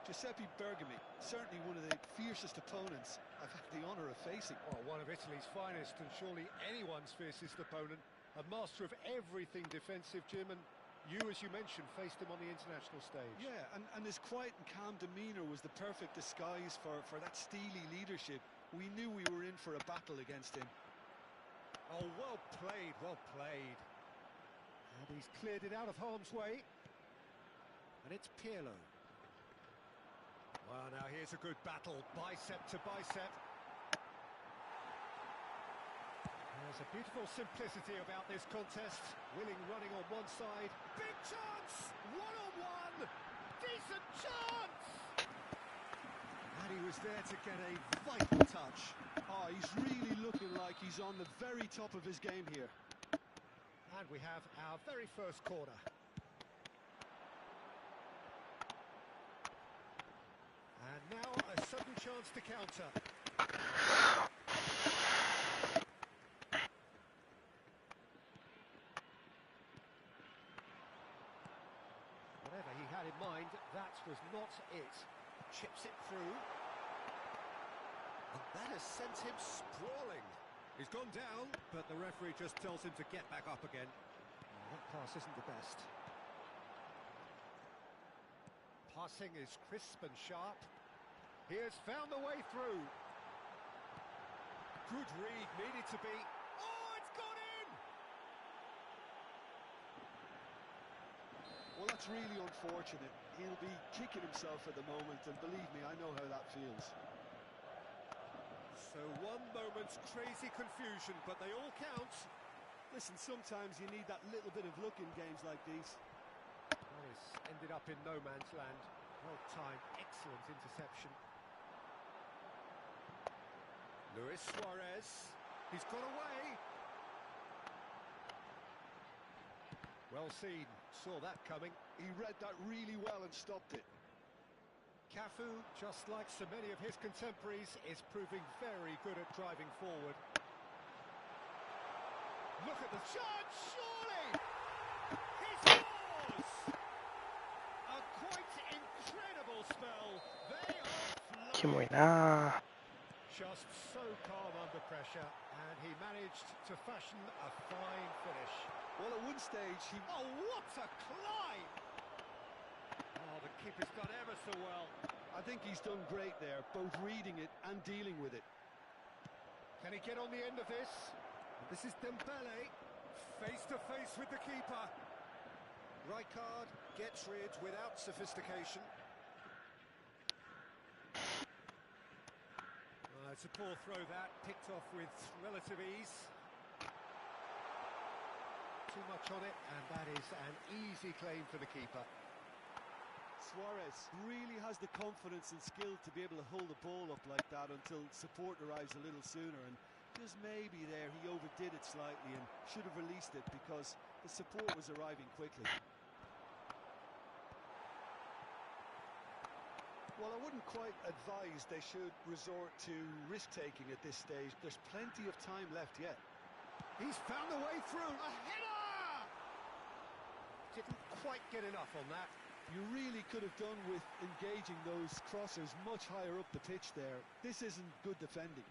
Giuseppe Bergami, certainly one of the fiercest opponents I've had the honour of facing. Well, one of Italy's finest and surely anyone's fiercest opponent. A master of everything defensive, Jim, and you, as you mentioned, faced him on the international stage. Yeah, and his quiet and calm demeanour was the perfect disguise for that steely leadership. We knew we were in for a battle against him. Oh, well played, well played. And he's cleared it out of harm's way. And it's Pirlo. Well, now here's a good battle, bicep to bicep. There's a beautiful simplicity about this contest. Willing running on one side. Big chance! One-on-one! Decent chance! And he was there to get a vital touch. Oh, he's really looking like he's on the very top of his game here. And we have our very first corner. And now a sudden chance to counter. Whatever he had in mind, that was not it. Chips it through. And that has sent him sprawling. He's gone down, but the referee just tells him to get back up again. Oh, that pass isn't the best. Passing is crisp and sharp. He has found the way through. Good read, needed to be. Oh, it's gone in! Well, that's really unfortunate. He'll be kicking himself at the moment, and believe me, I know how that feels. So one moment's crazy confusion, but they all count. Listen, sometimes you need that little bit of luck in games like these. Well, it's ended up in no man's land. Well timed, excellent interception. Luis Suarez, he's got away. Well seen, saw that coming. He read that really well and stopped it. Cafu, just like so many of his contemporaries, is proving very good at driving forward. Look at the chance, surely! He scores! A quite incredible spell. They are キモい flying. な Just so calm under pressure, and he managed to fashion a fine finish. Well, at one stage, he... Oh, what a climb! Oh, the keeper's done ever so well. I think he's done great there, both reading it and dealing with it. Can he get on the end of this? This is Dembele, face to face with the keeper. Rijkaard gets rid without sophistication. It's a poor throw that, picked off with relative ease. To too much on it, and that is an easy claim for the keeper. Suarez really has the confidence and skill to be able to hold the ball up like that until support arrives a little sooner, and just maybe there he overdid it slightly and should have released it because the support was arriving quickly. Well, I wouldn't quite advise they should resort to risk-taking at this stage. There's plenty of time left yet. He's found the way through. A header! Didn't quite get enough on that. You really could have done with engaging those crossers much higher up the pitch there. This isn't good defending.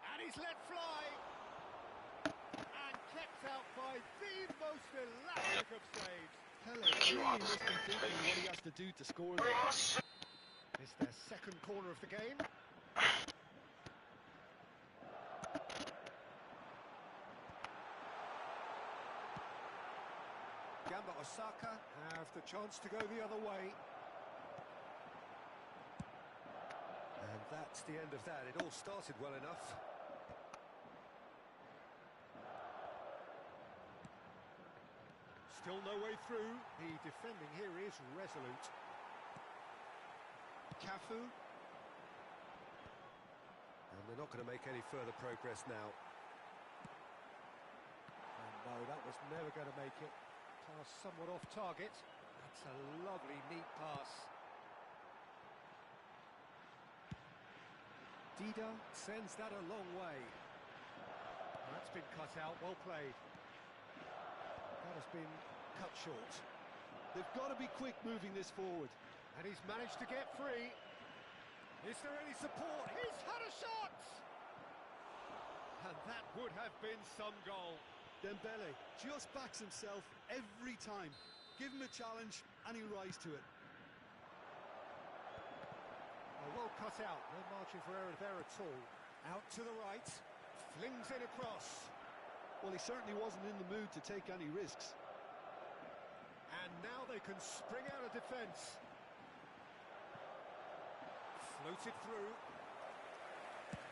And he's let fly. And kept out by the most elastic of saves. Pele really must be thinking what he has to do to score this. It's their second corner of the game. Gamba Osaka have the chance to go the other way. And that's the end of that. It all started well enough. Still no way through. The defending here is resolute. Cafu. And they're not going to make any further progress now. And no, that was never going to make it. Pass somewhat off target. That's a lovely, neat pass. Dida sends that a long way. That's been cut out, well played. That has been cut short. They've got to be quick moving this forward. And he's managed to get free. Is there any support? He's had a shot! And that would have been some goal. Dembele just backs himself every time. Give him a challenge and he'll rise to it. Well cut out, no margin for error there at all. Out to the right, flings it across. Well, he certainly wasn't in the mood to take any risks. And now they can spring out of defence. Floated through.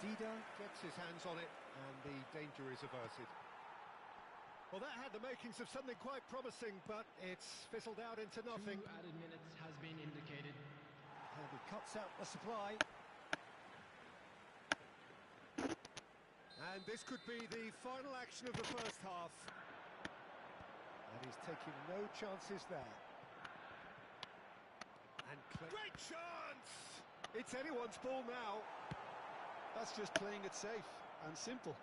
Dida gets his hands on it, and the danger is averted. Well, that had the makings of something quite promising, but it's fizzled out into nothing. 2 added minutes has been indicated. And he cuts out the supply. And this could be the final action of the first half. And he's taking no chances there. And great chance! It's anyone's ball now. That's just playing it safe and simple.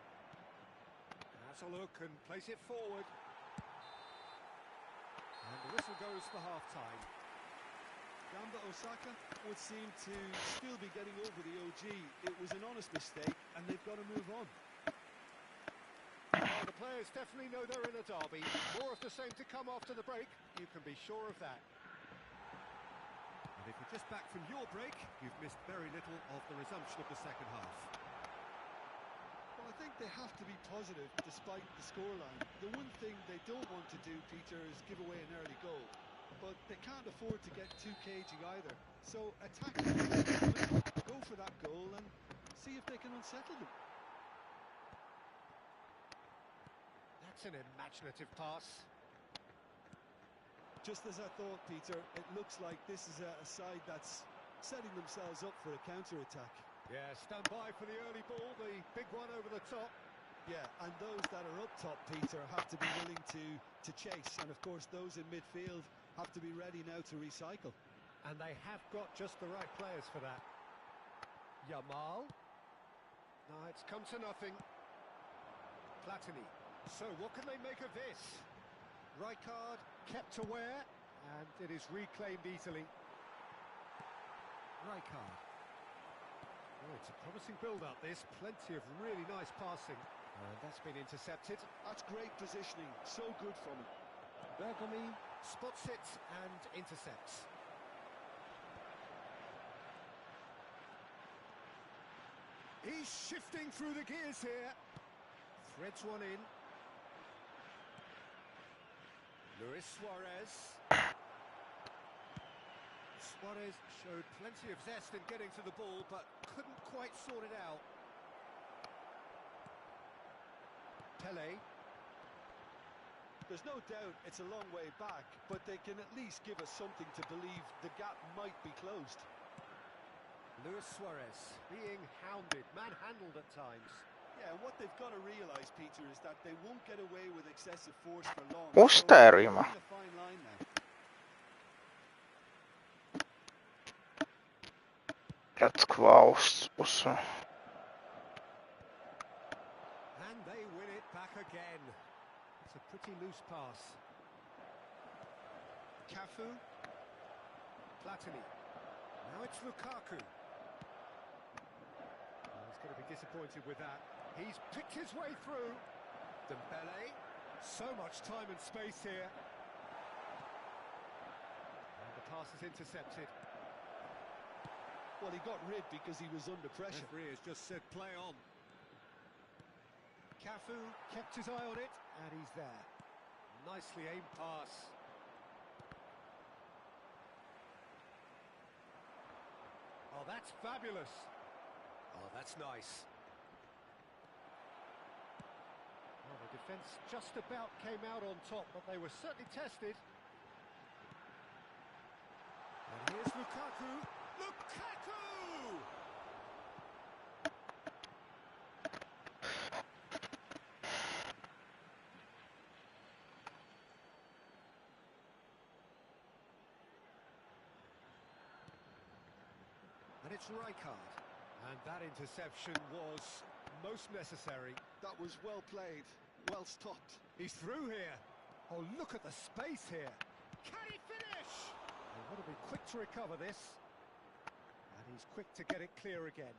Has a look and plays it forward. And the whistle goes for half-time. Gamba Osaka would seem to still be getting over the OG. It was an honest mistake and they've got to move on. Well, the players definitely know they're in a derby. More of the same to come after the break, you can be sure of that. And if you're just back from your break, you've missed very little of the resumption of the second half. Well, I think they have to be positive despite the scoreline. The one thing they don't want to do, Peter, is give away an early goal. But they can't afford to get too cagey either. So attack them, go for that goal and see if they can unsettle them. That's an imaginative pass. Just as I thought, Peter, it looks like this is a side that's setting themselves up for a counter-attack. Yeah, stand by for the early ball, the big one over the top. Yeah, and those that are up top, Peter, have to be willing to chase. And of course, those in midfield have to be ready now to recycle. And they have got just the right players for that. Yamal. No, it's come to nothing. Platini. So what can they make of this? Rijkaard kept aware, and it is reclaimed easily. Rijkaard. Oh, it's a promising build-up, this. Plenty of really nice passing. And that's been intercepted. That's great positioning. So good from him. Bergomi spots it and intercepts. He's shifting through the gears here. Threads one in. Luis Suarez. Suarez showed plenty of zest in getting to the ball, but couldn't quite sort it out. Dembele. There's no doubt it's a long way back, but they can at least give us something to believe the gap might be closed. Luis Suarez being hounded, manhandled at times. Yeah, and what they've got to realise, Peter, is that they won't get away with excessive force for long. Musta ja Rima. They're in a fine line now. Jatkuvaus. And they win it back again. It's a pretty loose pass. Cafu. Platini. Now it's Lukaku. Well, he's going to be disappointed with that. He's picked his way through. Dembele. So much time and space here. And the pass is intercepted. Well, he got rid because he was under pressure. Referee has just said play on. Cafu kept his eye on it, and he's there. Nicely aimed pass. Oh, that's fabulous. Oh, that's nice. Well, the defence just about came out on top, but they were certainly tested. And here's Lukaku. Lukaku! And it's Rijkaard. And that interception was most necessary. That was well played, well stopped. He's through here. Oh, look at the space here. Can he finish? They want to be quick to recover this. And he's quick to get it clear again.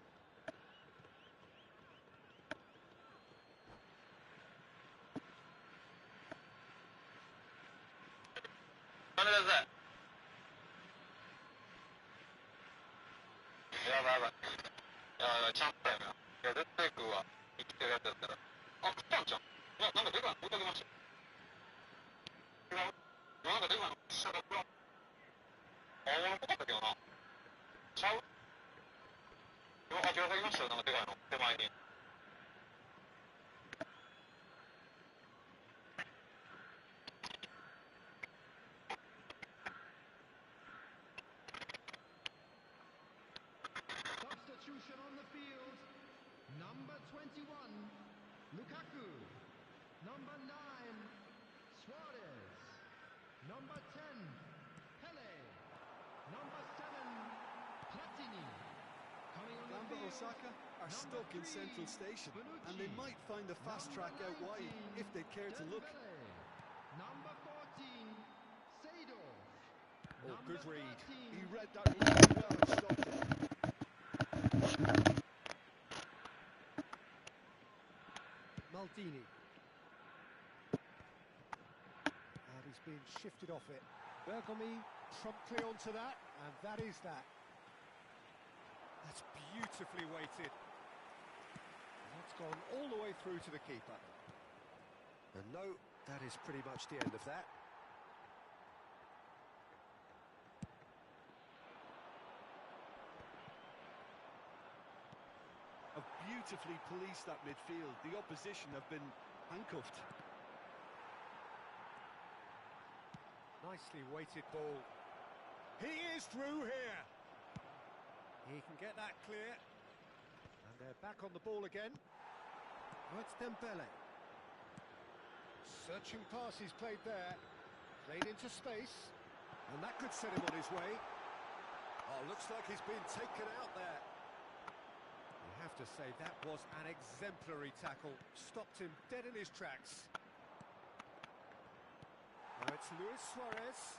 Substitution on the field. Number 21, Lukaku. Number 9, Suarez. Number 10, Pele. Number 7, Platini. Coming on the Lamba field, Osaka are number stuck in 3, Central Station, and they Bonucci. might find a fast track out wide if they care to look. Dembele. Number 14, Seedorf. Oh, good Number read. 13, He read that really well and stopped it. Maldini. And he's been shifted off it. Bergomi promptly onto that, and that is that. That's beautifully weighted. And that's gone all the way through to the keeper. And no, that is pretty much the end of that. Have beautifully policed that midfield. The opposition have been handcuffed. Nicely weighted ball. He is through here. He can get that clear. And they're back on the ball again. Oh, it's Dembele. Searching pass he's played there. Played into space. And that could set him on his way. Oh, looks like he's been taken out there. You have to say that was an exemplary tackle. Stopped him dead in his tracks. Now it's Luis Suarez.